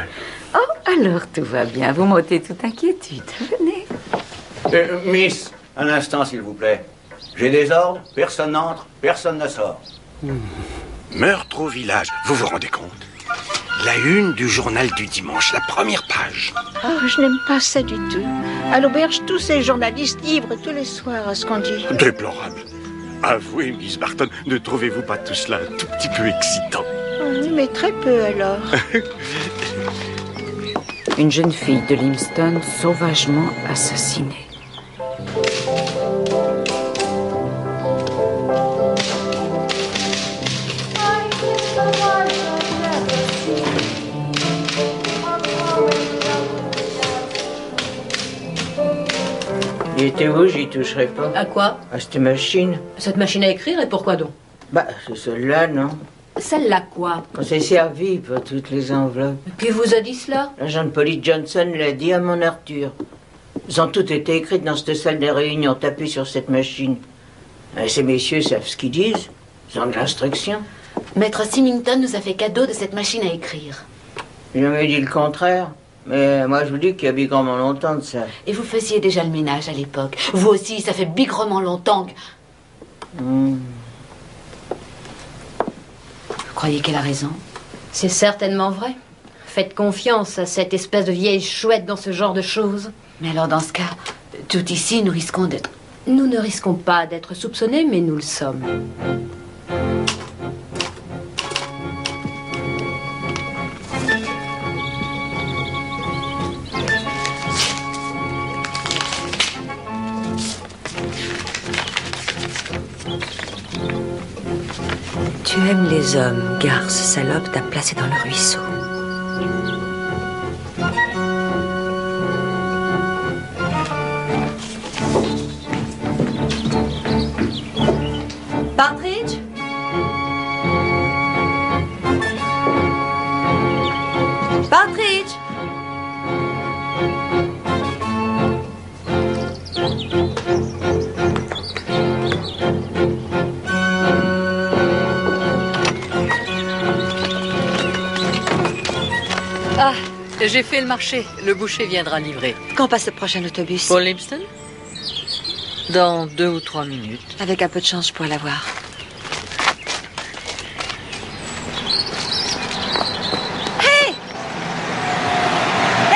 Oh, alors tout va bien, vous m'ôtez toute inquiétude. Venez. Miss, un instant, s'il vous plaît. J'ai des ordres, personne n'entre, personne ne sort. Meurtre au village, vous vous rendez compte? La une du journal du dimanche, la première page. Oh, je n'aime pas ça du tout. À l'auberge, tous ces journalistes livrent tous les soirs à ce qu'on dit. Déplorable. Avouez, Miss Barton, ne trouvez-vous pas tout cela un tout petit peu excitant? Oui, mais très peu alors. Une jeune fille de Limston sauvagement assassinée. Il était où, j'y toucherai pas. À quoi? À cette machine. Cette machine à écrire, et pourquoi donc? Bah, c'est celle-là, non? Celle-là quoi? On s'est servi pour toutes les enveloppes. Qui vous a dit cela? L'agent de police Johnson l'a dit à mon Arthur. Elles ont toutes été écrites dans cette salle de réunion, tapées sur cette machine. Et ces messieurs savent ce qu'ils disent. Ils ont de l'instruction. Maître Symington nous a fait cadeau de cette machine à écrire. J'ai jamais dit le contraire. Mais moi, je vous dis qu'il y a bigrement longtemps de ça. Et vous faisiez déjà le ménage à l'époque. Vous aussi, ça fait bigrement longtemps que... Vous croyez qu'elle a raison? C'est certainement vrai. Faites confiance à cette espèce de vieille chouette dans ce genre de choses. Mais alors, dans ce cas, tout ici, nous risquons d'être... Nous ne risquons pas d'être soupçonnés, mais nous le sommes. Tu aimes les hommes, garce, salope, t'as placé dans le ruisseau. Partridge? Partridge? Ah, j'ai fait le marché. Le boucher viendra livrer. Quand passe le prochain autobus? Pour Limston? Dans 2 ou 3 minutes. Avec un peu de chance, je pourrais l'avoir. Hé! Hé!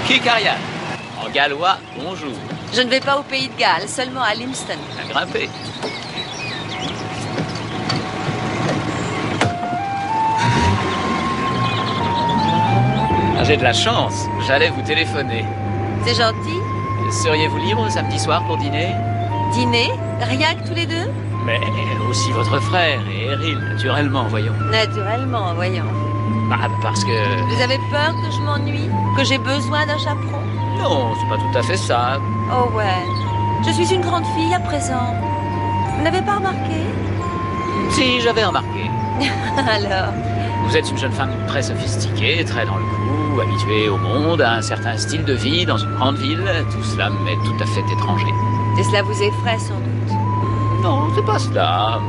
Kick Ariane. En gallois, bonjour. Je ne vais pas au pays de Galles, seulement à Limston. À grimper. Ah, j'ai de la chance. J'allais vous téléphoner. C'est gentil. Seriez-vous libre samedi soir pour dîner? Dîner? Rien que tous les deux? Mais aussi votre frère et Eril, naturellement, voyons. Naturellement, voyons. Bah, parce que... Vous avez peur que je m'ennuie? Que j'ai besoin d'un chaperon? Non, c'est pas tout à fait ça. Oh ouais. Je suis une grande fille à présent. Vous n'avez pas remarqué? Si, j'avais remarqué. Alors? Vous êtes une jeune femme très sophistiquée, très dans le coup, habituée au monde, à un certain style de vie dans une grande ville. Tout cela m'est tout à fait étranger. Et cela vous effraie sans doute? Non, c'est pas cela.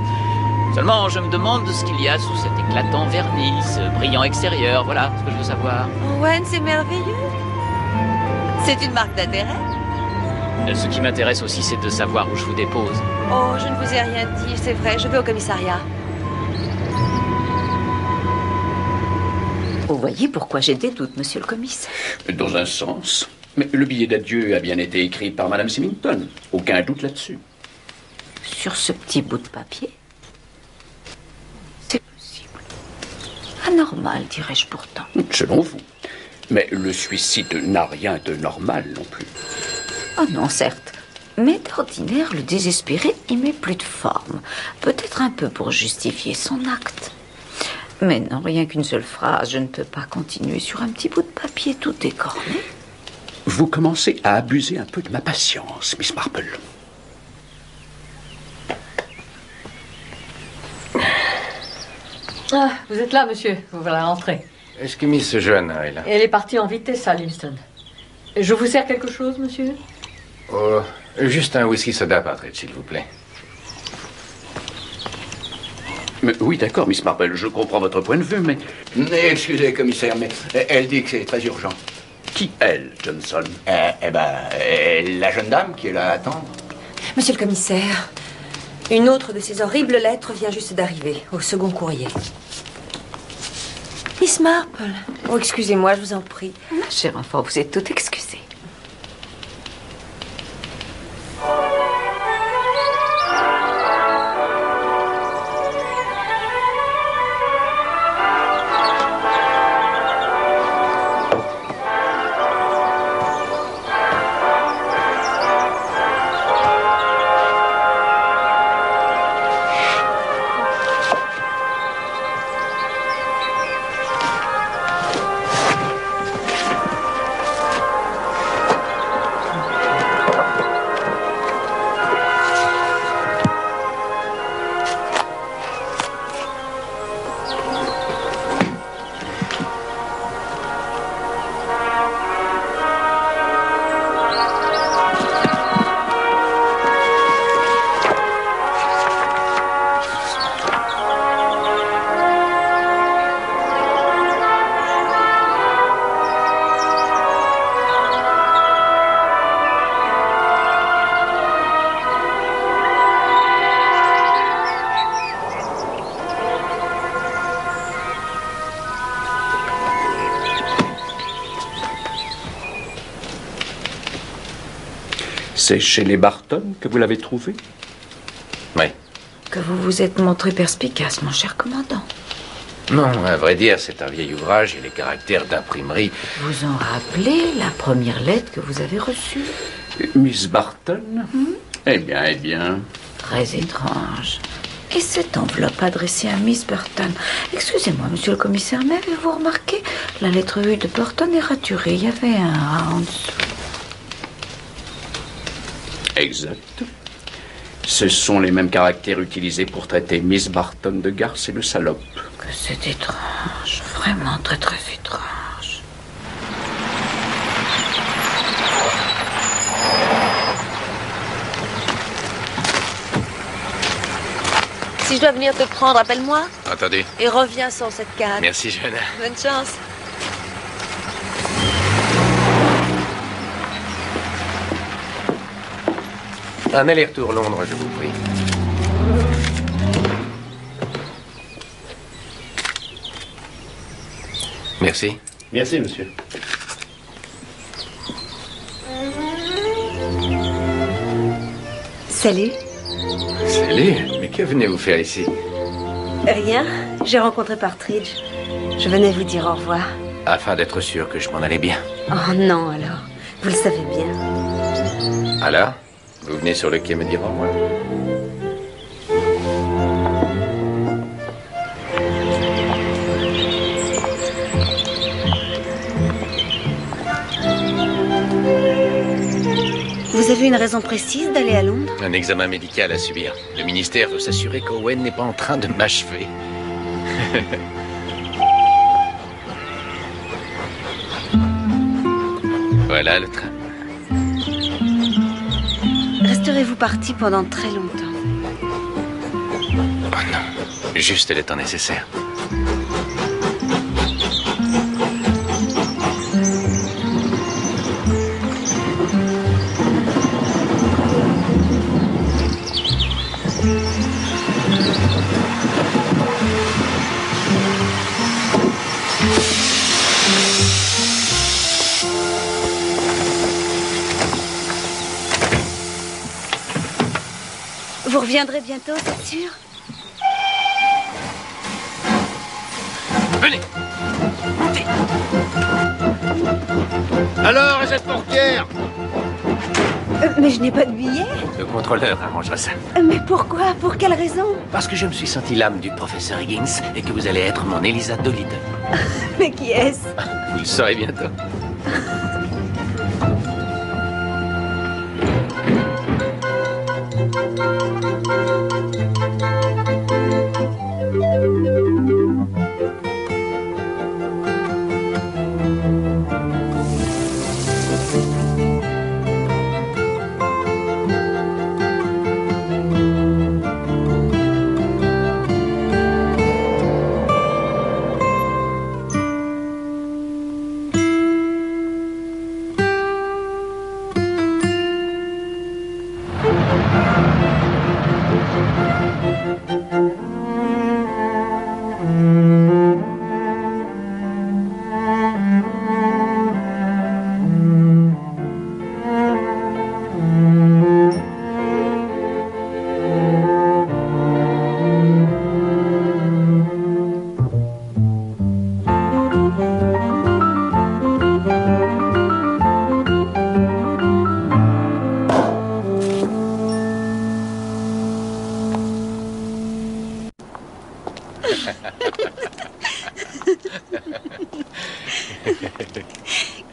Seulement, je me demande ce qu'il y a sous cet éclatant vernis, ce brillant extérieur. Voilà ce que je veux savoir. Owen, c'est merveilleux. C'est une marque d'intérêt? Ce qui m'intéresse aussi, c'est de savoir où je vous dépose. Oh, je ne vous ai rien dit, c'est vrai. Je vais au commissariat. Vous voyez pourquoi j'ai des doutes, monsieur le commissaire. Dans un sens. Mais le billet d'adieu a bien été écrit par Madame Symington. Aucun doute là-dessus. Sur ce petit bout de papier? C'est possible. Anormal, dirais-je pourtant. Selon vous. Mais le suicide n'a rien de normal non plus. Oh non, certes. Mais d'ordinaire, le désespéré y met plus de forme. Peut-être un peu pour justifier son acte. Mais non, rien qu'une seule phrase. Je ne peux pas continuer sur un petit bout de papier tout écorné. Vous commencez à abuser un peu de ma patience, Miss Marple. Ah, vous êtes là, monsieur. Vous voilà rentré. Est-ce que Miss Johanna est là? Elle est partie en vitesse à Limston. Je vous sers quelque chose, monsieur? Oh, juste un whisky soda, Partridge, s'il vous plaît. Mais, oui, d'accord, Miss Marple, je comprends votre point de vue, mais... Excusez, commissaire, mais elle dit que c'est très urgent. Qui, elle, Johnson? La jeune dame qui est là à attendre. Monsieur le commissaire, une autre de ces horribles lettres vient juste d'arriver, au second courrier. Miss Marple. Oh, excusez-moi, je vous en prie. Ma chère enfant, vous êtes toute excusée. C'est chez les Barton que vous l'avez trouvé? Oui. Que vous vous êtes montré perspicace, mon cher commandant. Non, à vrai dire, c'est un vieil ouvrage et les caractères d'imprimerie. Vous en rappelez la première lettre que vous avez reçue? Miss Barton? Eh bien. Très étrange. Et cette enveloppe adressée à Miss Burton? Excusez-moi, monsieur le commissaire, mais avez-vous remarqué? La lettre U de Burton est raturée. Il y avait un A en dessous. Exact. Ce sont les mêmes caractères utilisés pour traiter Miss Barton de garce et de salope. Que c'est étrange. Vraiment très très étrange. Si je dois venir te prendre, appelle-moi. Attendez. Et reviens sans cette canne. Merci, Johanna. Bonne chance. Un aller-retour Londres, je vous prie. Merci. Merci, monsieur. Salut. Salut, mais que venez-vous faire ici? Rien, j'ai rencontré Partridge. Je venais vous dire au revoir. Afin d'être sûr que je m'en allais bien. Oh non, alors. Vous le savez bien. Alors? Vous venez sur le quai me dire au revoir? Vous avez une raison précise d'aller à Londres? Un examen médical à subir. Le ministère veut s'assurer qu'Owen n'est pas en train de m'achever. Voilà le train. Resterez-vous parti pendant très longtemps? Oh non, juste le temps nécessaire. Vous reviendrez bientôt, c'est sûr? Venez, montez. Alors, cette portière? Mais je n'ai pas de billet. Le contrôleur arrangera ça. Mais pourquoi? Pour quelle raison? Parce que je me suis senti l'âme du professeur Higgins et que vous allez être mon Elisa Doolittle. Mais qui est-ce? Vous le saurez bientôt.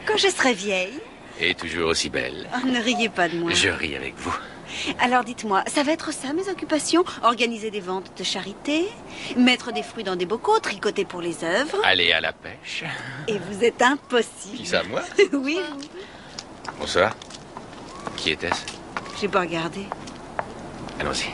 Quand je serai vieille... Et toujours aussi belle. Oh, ne riez pas de moi. Je ris avec vous. Alors dites-moi, ça va être ça mes occupations? Organiser des ventes de charité, mettre des fruits dans des bocaux, tricoter pour les œuvres. Aller à la pêche. Et vous êtes impossible. Qui ça, moi? Oui, vous. Bonsoir. Qui était-ce? J'ai pas regardé. Allons-y.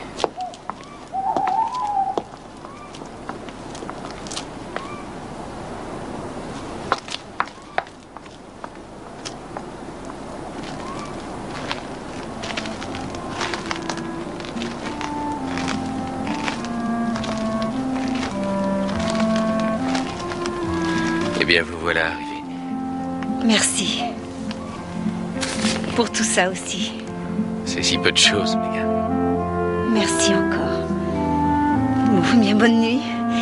Eh bien, vous voilà arrivé. Merci. Pour tout ça aussi. C'est si peu de choses, Megan. Merci encore. Bon, bien bonne nuit.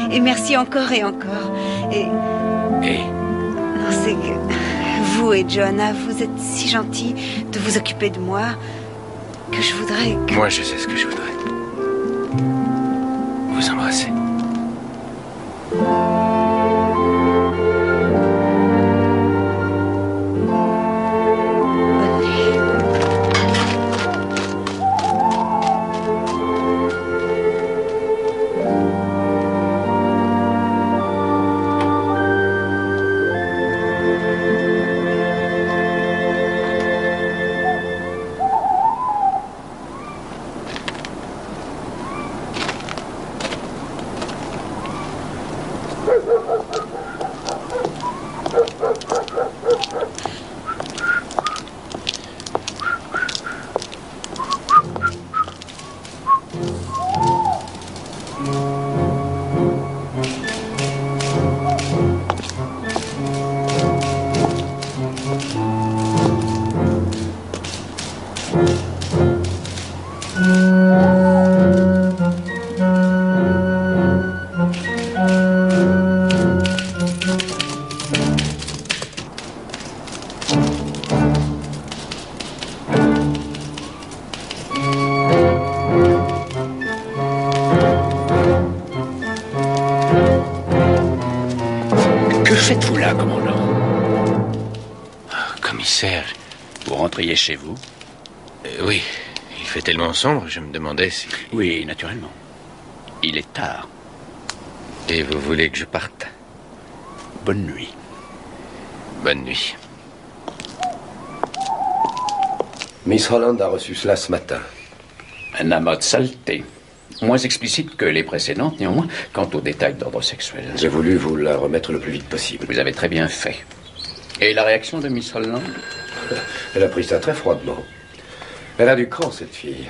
Et merci encore et encore. Et... Non, c'est que vous et Johanna, vous êtes si gentils de vous occuper de moi que je voudrais que... Moi, je sais ce que je voudrais. Vous embrasser. Que faites-vous là, commandant? Commissaire. Vous rentriez chez vous? Oui. Il fait tellement sombre, je me demandais si... Oui, naturellement. Il est tard. Et vous voulez que je parte? Bonne nuit. Bonne nuit. Miss Holland a reçu cela ce matin. Un amas de saleté. Moins explicite que les précédentes, néanmoins, quant aux détails d'ordre sexuel. J'ai voulu vous la remettre le plus vite possible. Vous avez très bien fait. Et la réaction de Miss Holland? Elle a pris ça très froidement. Elle a du cran, cette fille.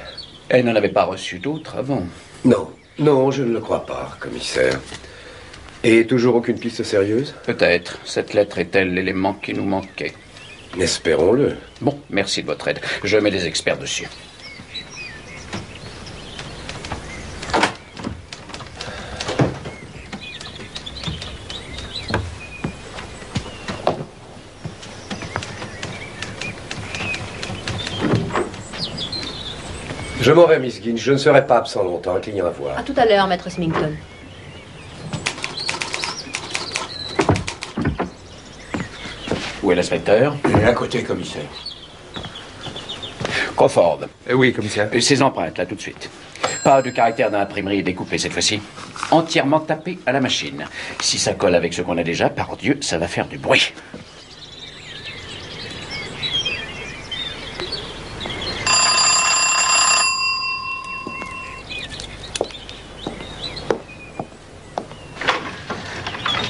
Elle n'en avait pas reçu d'autres avant. Non, non, je ne le crois pas, commissaire. Et toujours aucune piste sérieuse? Peut-être. Cette lettre est-elle l'élément qui nous manquait? Espérons-le. Bon, merci de votre aide. Je mets des experts dessus. Je m'en vais, Miss Ginge. Je ne serai pas absent longtemps. Un client à voir. À tout à l'heure, maître Smington. Où est l'inspecteur? Il est à côté, commissaire. Crawford. Oui, commissaire. Ces empreintes, là, tout de suite. Pas de caractère d'imprimerie découpé cette fois-ci. Entièrement tapé à la machine. Si ça colle avec ce qu'on a déjà, par Dieu, ça va faire du bruit.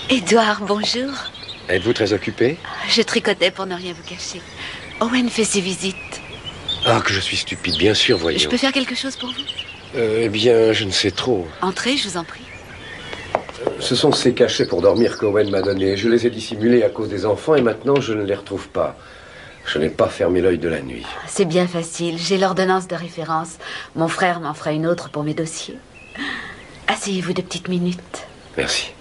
Édouard, bonjour. Êtes-vous très occupé? Je tricotais pour ne rien vous cacher. Owen fait ses visites. Ah, que je suis stupide, bien sûr, voyons. Je peux faire quelque chose pour vous? Eh bien, je ne sais trop. Entrez, je vous en prie. Ce sont ces cachets pour dormir qu'Owen m'a donnés. Je les ai dissimulés à cause des enfants et maintenant je ne les retrouve pas. Je n'ai pas fermé l'œil de la nuit. C'est bien facile. J'ai l'ordonnance de référence. Mon frère m'en fera une autre pour mes dossiers. Asseyez-vous 2 petites minutes. Merci.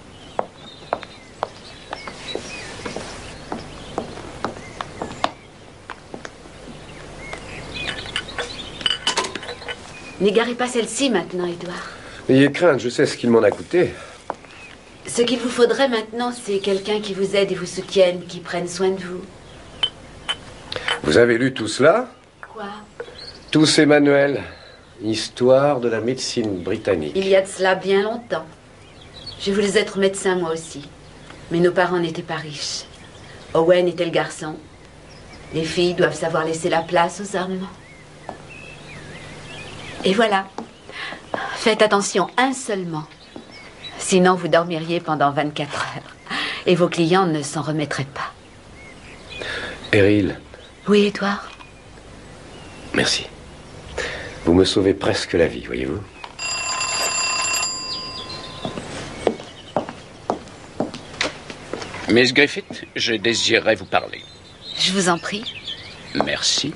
N'égarez pas celle-ci maintenant, Édouard. N'ayez crainte, je sais ce qu'il m'en a coûté. Ce qu'il vous faudrait maintenant, c'est quelqu'un qui vous aide et vous soutienne, qui prenne soin de vous. Vous avez lu tout cela? Quoi? Tous ces manuels. Histoire de la médecine britannique. Il y a de cela bien longtemps. Je voulais être médecin, moi aussi. Mais nos parents n'étaient pas riches. Owen était le garçon. Les filles doivent savoir laisser la place aux hommes. Et voilà. Faites attention, un seulement. Sinon, vous dormiriez pendant 24 heures. Et vos clients ne s'en remettraient pas. Eril. Oui, Édouard? Merci. Vous me sauvez presque la vie, voyez-vous. Miss Griffith, je désirerais vous parler. Je vous en prie. Merci.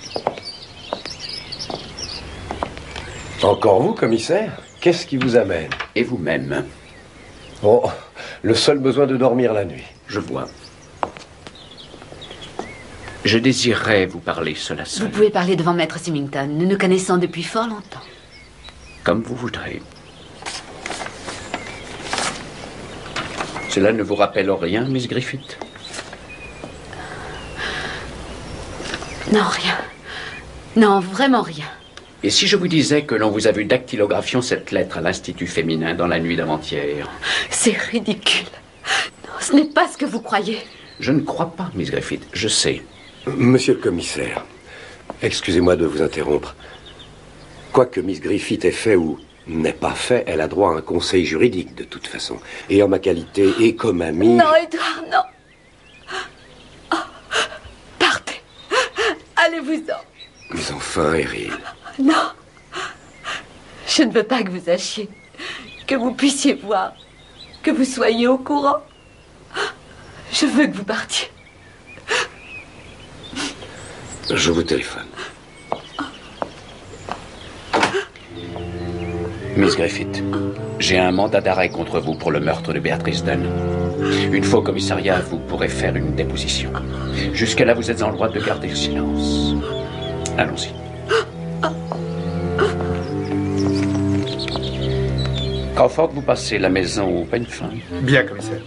Encore vous, commissaire? Qu'est-ce qui vous amène? Et vous-même? Oh, le seul besoin de dormir la nuit. Je vois. Je désirerais vous parler cela seul. Vous pouvez parler devant Maître Symington. Nous nous connaissons depuis fort longtemps. Comme vous voudrez. Cela ne vous rappelle rien, Miss Griffith? Non, rien. Non, vraiment rien. Et si je vous disais que l'on vous a vu dactylographiant cette lettre à l'Institut féminin dans la nuit d'avant-hier? C'est ridicule. Non, ce n'est pas ce que vous croyez. Je ne crois pas, Miss Griffith, je sais. Monsieur le commissaire, excusez-moi de vous interrompre. Quoi que Miss Griffith ait fait ou n'ait pas fait, elle a droit à un conseil juridique de toute façon. Et en ma qualité et comme amie... Non, Édouard, non. Oh, partez. Allez-vous-en. Mais enfin, Eril... Non. Je ne veux pas que vous sachiez, que vous puissiez voir, que vous soyez au courant. Je veux que vous partiez. Je vous téléphone. Miss Griffith, j'ai un mandat d'arrêt contre vous pour le meurtre de Béatrice Dunn. Une fois au commissariat, vous pourrez faire une déposition. Jusqu'à là, vous êtes en droit de garder le silence. Allons-y. Crawford, vous passez la maison au peigne fin. Bien, commissaire.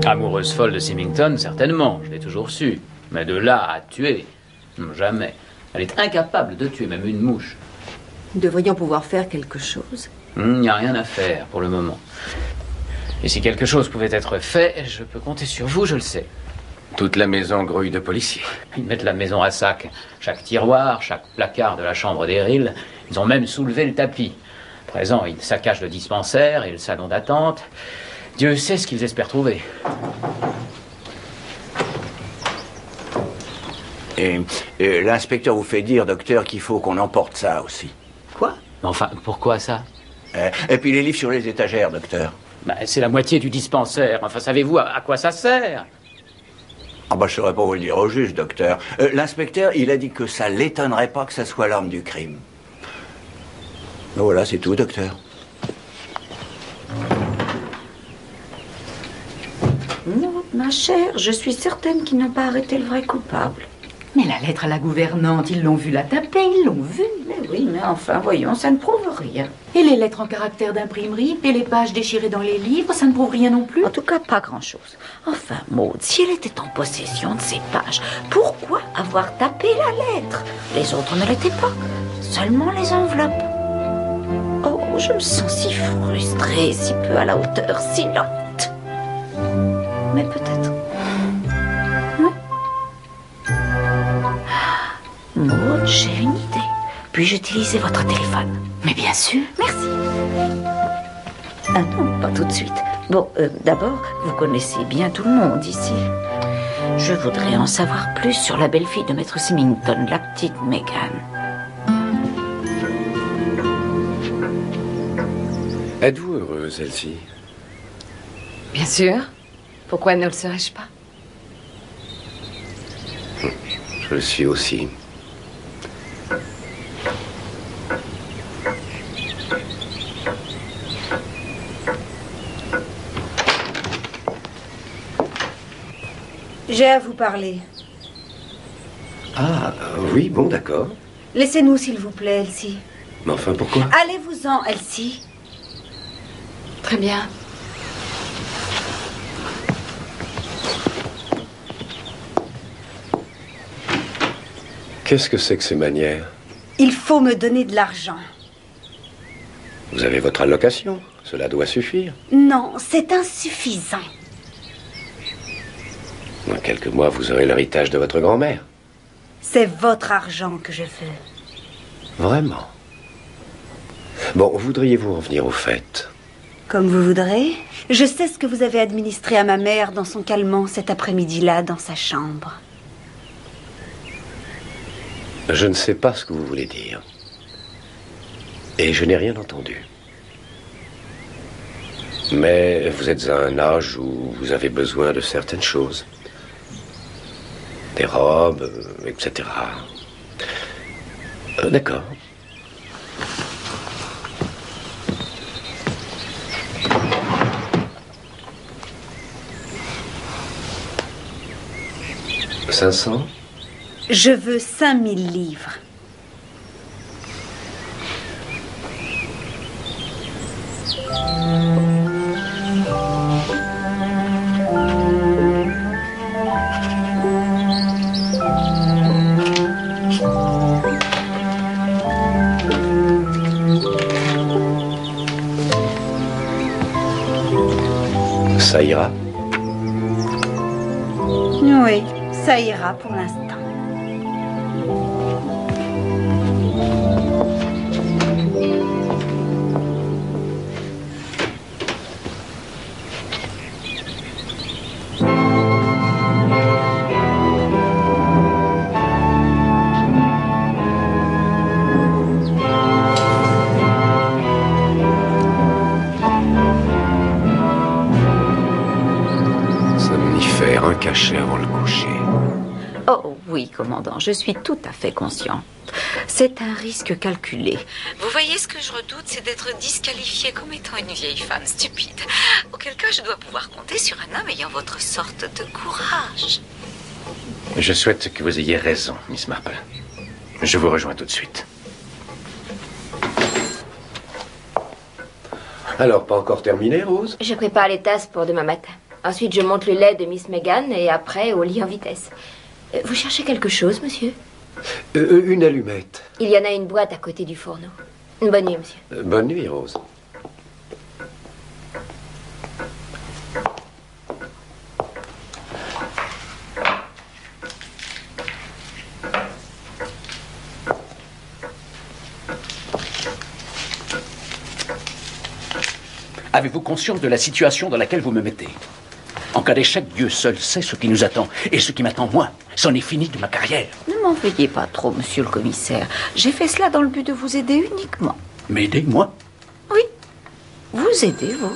Amoureuse folle de Symington, certainement, je l'ai toujours su. Mais de là à tuer, non, jamais. Elle est incapable de tuer même une mouche. Nous devrions pouvoir faire quelque chose. Il n'y a rien à faire pour le moment. Et si quelque chose pouvait être fait, je peux compter sur vous, je le sais. Toute la maison grouille de policiers. Ils mettent la maison à sac. Chaque tiroir, chaque placard de la chambre d'Eril. Ils ont même soulevé le tapis. À présent, ils saccagent le dispensaire et le salon d'attente. Dieu sait ce qu'ils espèrent trouver. Et l'inspecteur vous fait dire, docteur, qu'il faut qu'on emporte ça aussi. Quoi? Enfin, pourquoi ça? Et puis les livres sur les étagères, docteur. C'est la moitié du dispensaire. Enfin, savez-vous à quoi ça sert? Ah je ne saurais pas vous le dire au juge, docteur. L'inspecteur, il a dit que ça l'étonnerait pas que ça soit l'arme du crime. Voilà, c'est tout, docteur. Non, ma chère, je suis certaine qu'ils n'ont pas arrêté le vrai coupable. Mais la lettre à la gouvernante, ils l'ont vu la taper, ils l'ont vue. Mais oui, mais enfin, voyons, ça ne prouve rien. Et les lettres en caractère d'imprimerie, et les pages déchirées dans les livres, ça ne prouve rien non plus. En tout cas, pas grand-chose. Enfin, Maud, si elle était en possession de ces pages, pourquoi avoir tapé la lettre? Les autres ne l'étaient pas, seulement les enveloppes. Oh, je me sens si frustrée, si peu à la hauteur, si lente. Mais peut-être... Maud, j'ai une idée. Puis-je utiliser votre téléphone? Mais bien sûr. Merci. Ah non, pas tout de suite. Bon, d'abord, vous connaissez bien tout le monde ici. Je voudrais en savoir plus sur la belle-fille de Maître Symington, la petite Megan. Êtes-vous heureuse, Elsie? Bien sûr. Pourquoi ne le serais-je pas? Je le suis aussi. J'ai à vous parler. Ah, oui, bon, d'accord. Laissez-nous, s'il vous plaît, Elsie. Mais enfin, pourquoi? Allez-vous-en, Elsie. Très bien. Qu'est-ce que c'est que ces manières? Il faut me donner de l'argent. Vous avez votre allocation. Cela doit suffire. Non, c'est insuffisant. Dans quelques mois, vous aurez l'héritage de votre grand-mère. C'est votre argent que je veux. Vraiment? Bon, voudriez-vous en venir au fait? Comme vous voudrez. Je sais ce que vous avez administré à ma mère dans son calmant cet après-midi-là dans sa chambre. Je ne sais pas ce que vous voulez dire. Et je n'ai rien entendu. Mais vous êtes à un âge où vous avez besoin de certaines choses. Des robes, etc. D'accord. « 500 ? Je veux 5000 livres. Ça ira? Oui, ça ira pour l'instant. Caché avant le coucher. Oh oui, commandant, je suis tout à fait consciente. C'est un risque calculé. Vous voyez, ce que je redoute, c'est d'être disqualifiée comme étant une vieille femme stupide. Auquel cas, je dois pouvoir compter sur un homme ayant votre sorte de courage. Je souhaite que vous ayez raison, Miss Marple. Je vous rejoins tout de suite. Alors, pas encore terminé, Rose? Je prépare les tasses pour demain matin. Ensuite, je monte le lait de Miss Megan et après, au lit en vitesse. Vous cherchez quelque chose, monsieur? Une allumette. Il y en a une boîte à côté du fourneau. Bonne nuit, monsieur. Bonne nuit, Rose. Avez-vous conscience de la situation dans laquelle vous me mettez? En cas d'échec, Dieu seul sait ce qui nous attend. Et ce qui m'attend, moi, c'en est fini de ma carrière. Ne m'en veuillez pas trop, monsieur le commissaire. J'ai fait cela dans le but de vous aider uniquement. M'aider, moi? Oui. Vous aider, vous.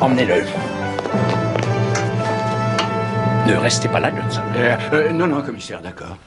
Emmenez-le. Ne restez pas là, Johnson. Non, commissaire, d'accord.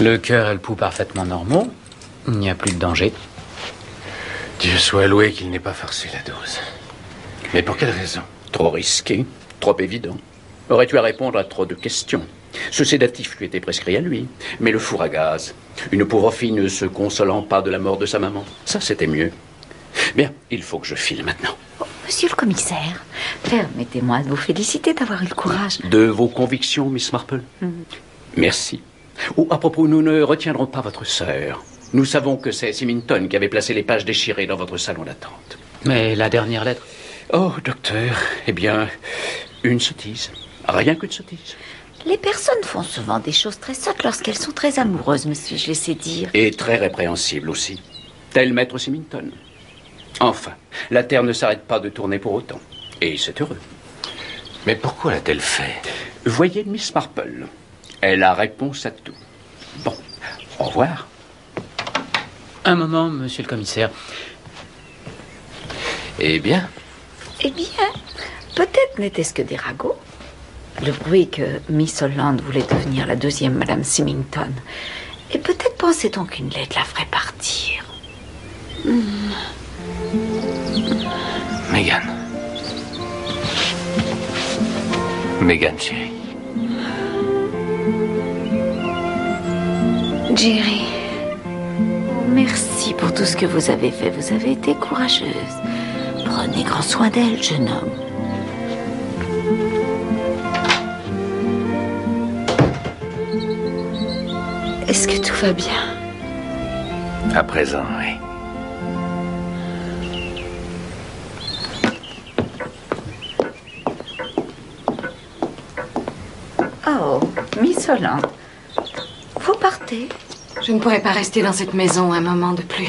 Le cœur et le pouls parfaitement normaux. Il n'y a plus de danger. Dieu soit loué qu'il n'ait pas forcé la dose. Mais pour quelle raison? Trop risqué, trop évident. Aurais-tu à répondre à trop de questions? Ce sédatif lui était prescrit à lui. Mais le four à gaz, une pauvre fille ne se consolant pas de la mort de sa maman, ça c'était mieux. Bien, il faut que je file maintenant. Oh, monsieur le commissaire, permettez-moi de vous féliciter d'avoir eu le courage. De vos convictions, Miss Marple? Merci. Oh, à propos, nous ne retiendrons pas votre sœur. Nous savons que c'est Symington qui avait placé les pages déchirées dans votre salon d'attente. Mais la dernière lettre? Oh, docteur, eh bien, une sottise. Rien qu'une sottise. Les personnes font souvent des choses très sottes lorsqu'elles sont très amoureuses, monsieur, je laissais dire. Et très répréhensible aussi. Tel maître Symington. Enfin, la Terre ne s'arrête pas de tourner pour autant. Et c'est heureux. Mais pourquoi l'a-t-elle fait? Voyez Miss Marple. Elle a réponse à tout. Bon, au revoir. Un moment, monsieur le commissaire. Eh bien? Eh bien, peut-être n'était-ce que des ragots. Le bruit que Miss Holland voulait devenir la deuxième Madame Symington. Et peut-être pensait-on qu'une lettre la ferait partir. Megan. Megan, chérie. Jerry, merci pour tout ce que vous avez fait. Vous avez été courageuse. Prenez grand soin d'elle, jeune homme. Est-ce que tout va bien? À présent, oui. Oh, Miss Holland, vous partez? Je ne pourrais pas rester dans cette maison un moment de plus.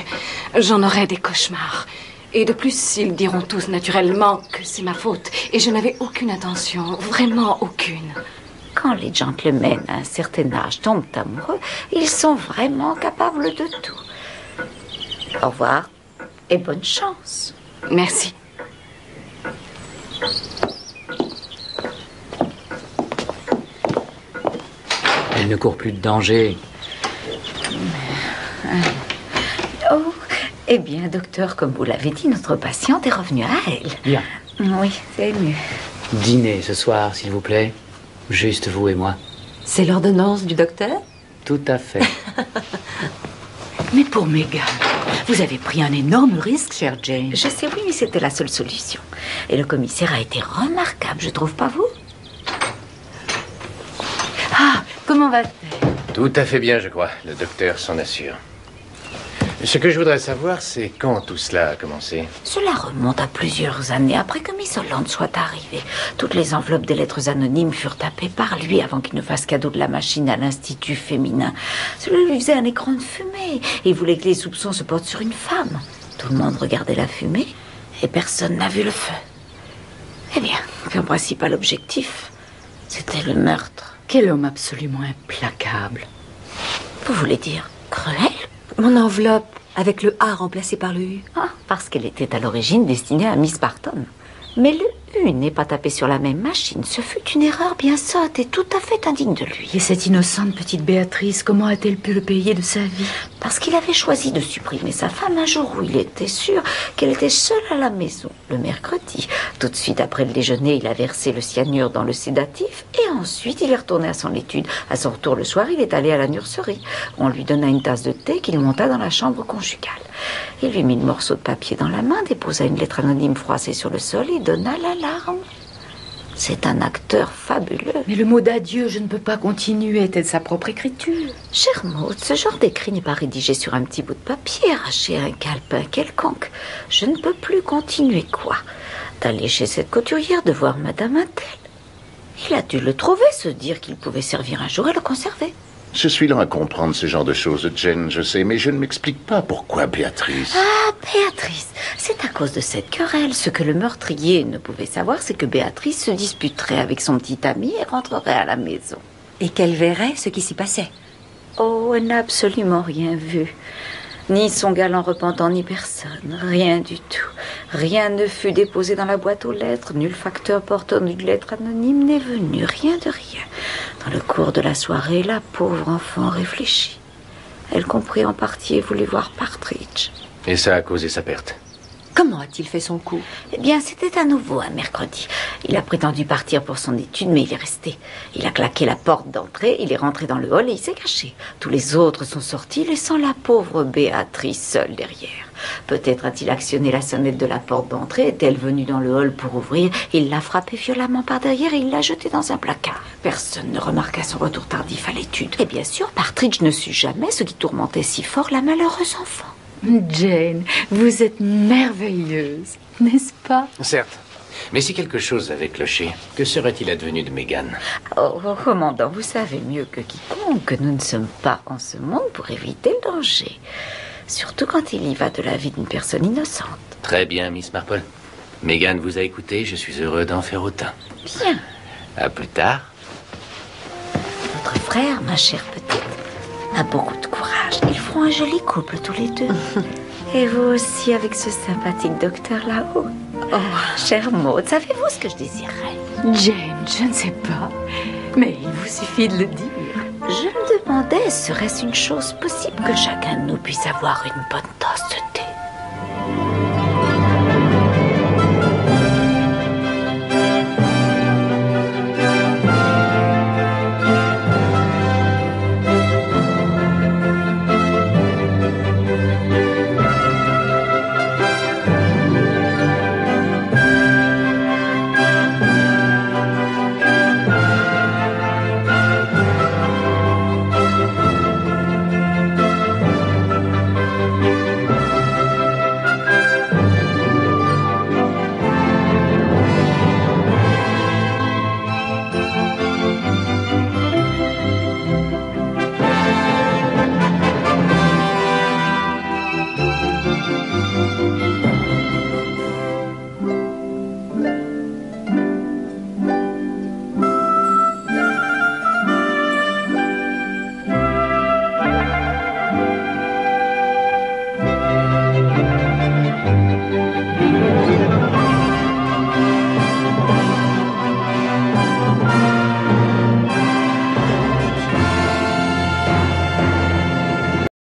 J'en aurais des cauchemars. Et de plus, ils diront tous naturellement que c'est ma faute. Et je n'avais aucune intention, vraiment aucune. Quand les gentlemen à un certain âge tombent amoureux, ils sont vraiment capables de tout. Au revoir et bonne chance. Merci. Elle ne court plus de danger. Oh, eh bien, docteur, comme vous l'avez dit, notre patiente est revenue à elle. Bien. Oui, c'est mieux. Dîner ce soir, s'il vous plaît. Juste vous et moi. C'est l'ordonnance du docteur? Tout à fait. Mais pour Megan, vous avez pris un énorme risque, chère Jane. Je sais, oui, mais c'était la seule solution. Et le commissaire a été remarquable, je trouve pas vous? Ah, comment va-t-elle? Tout à fait bien, je crois. Le docteur s'en assure. Ce que je voudrais savoir, c'est quand tout cela a commencé. Cela remonte à plusieurs années après que Miss Holland soit arrivée. Toutes les enveloppes des lettres anonymes furent tapées par lui avant qu'il ne fasse cadeau de la machine à l'Institut féminin. Cela lui faisait un écran de fumée et il voulait que les soupçons se portent sur une femme. Tout le monde regardait la fumée et personne n'a vu le feu. Eh bien, qu'un principal objectif, c'était le meurtre. Quel homme absolument implacable. Vous voulez dire cruel? Mon enveloppe, avec le A remplacé par le U. Ah, parce qu'elle était à l'origine destinée à Miss Barton. Mais le U n'est pas tapé sur la même machine. Ce fut une erreur bien sotte et tout à fait indigne de lui. Et cette innocente petite Béatrice, comment a-t-elle pu le payer de sa vie? Parce qu'il avait choisi de supprimer sa femme un jour où il était sûr qu'elle était seule à la maison, le mercredi. Tout de suite après le déjeuner, il a versé le cyanure dans le sédatif et ensuite il est retourné à son étude. À son retour le soir, il est allé à la nurserie. On lui donna une tasse de thé qu'il monta dans la chambre conjugale. Il lui mit le morceau de papier dans la main, déposa une lettre anonyme froissée sur le sol et donna l'alarme. C'est un acteur fabuleux. Mais le mot d'adieu, je ne peux pas continuer, était de sa propre écriture. Cher Maud, ce genre d'écrit n'est pas rédigé sur un petit bout de papier, arraché à un calepin quelconque. Je ne peux plus continuer quoi? D'aller chez cette couturière, de voir Madame Intel. Il a dû le trouver, se dire qu'il pouvait servir un jour et le conserver. Je suis lent à comprendre ce genre de choses, Jane, je sais, mais je ne m'explique pas pourquoi Béatrice. Ah, Béatrice, c'est à cause de cette querelle. Ce que le meurtrier ne pouvait savoir, c'est que Béatrice se disputerait avec son petit ami et rentrerait à la maison. Et qu'elle verrait ce qui s'y passait. Oh, elle n'a absolument rien vu. Ni son galant repentant, ni personne. Rien du tout. Rien ne fut déposé dans la boîte aux lettres. Nul facteur porteur d'une lettre anonyme n'est venu. Rien de rien. Dans le cours de la soirée, la pauvre enfant réfléchit. Elle comprit en partie et voulut voir Partridge. Et ça a causé sa perte. Comment a-t-il fait son coup? Eh bien, c'était à nouveau un mercredi. Il a prétendu partir pour son étude, mais il est resté. Il a claqué la porte d'entrée, il est rentré dans le hall et il s'est caché. Tous les autres sont sortis, laissant la pauvre Béatrice seule derrière. Peut-être a-t-il actionné la sonnette de la porte d'entrée, est-elle venue dans le hall pour ouvrir, il l'a frappée violemment par derrière et il l'a jetée dans un placard. Personne ne remarqua son retour tardif à l'étude. Et bien sûr, Partridge ne sut jamais ce qui tourmentait si fort la malheureuse enfant. Jane, vous êtes merveilleuse, n'est-ce pas? Certes. Mais si quelque chose avait cloché, que serait-il advenu de Megan? Oh, commandant, vous savez mieux que quiconque que nous ne sommes pas en ce monde pour éviter le danger. Surtout quand il y va de la vie d'une personne innocente. Très bien, Miss Marple. Megan vous a écouté, je suis heureux d'en faire autant. Bien. À plus tard. Votre frère, ma chère petite, a beaucoup de courage. Ils feront un joli couple tous les deux. Et vous aussi avec ce sympathique docteur là-haut. Oh, chère Maud, savez-vous ce que je désirerais? Jane, je ne sais pas. Mais il vous suffit de le dire. Je me demandais, serait-ce une chose possible que chacun de nous puisse avoir une bonne tasse de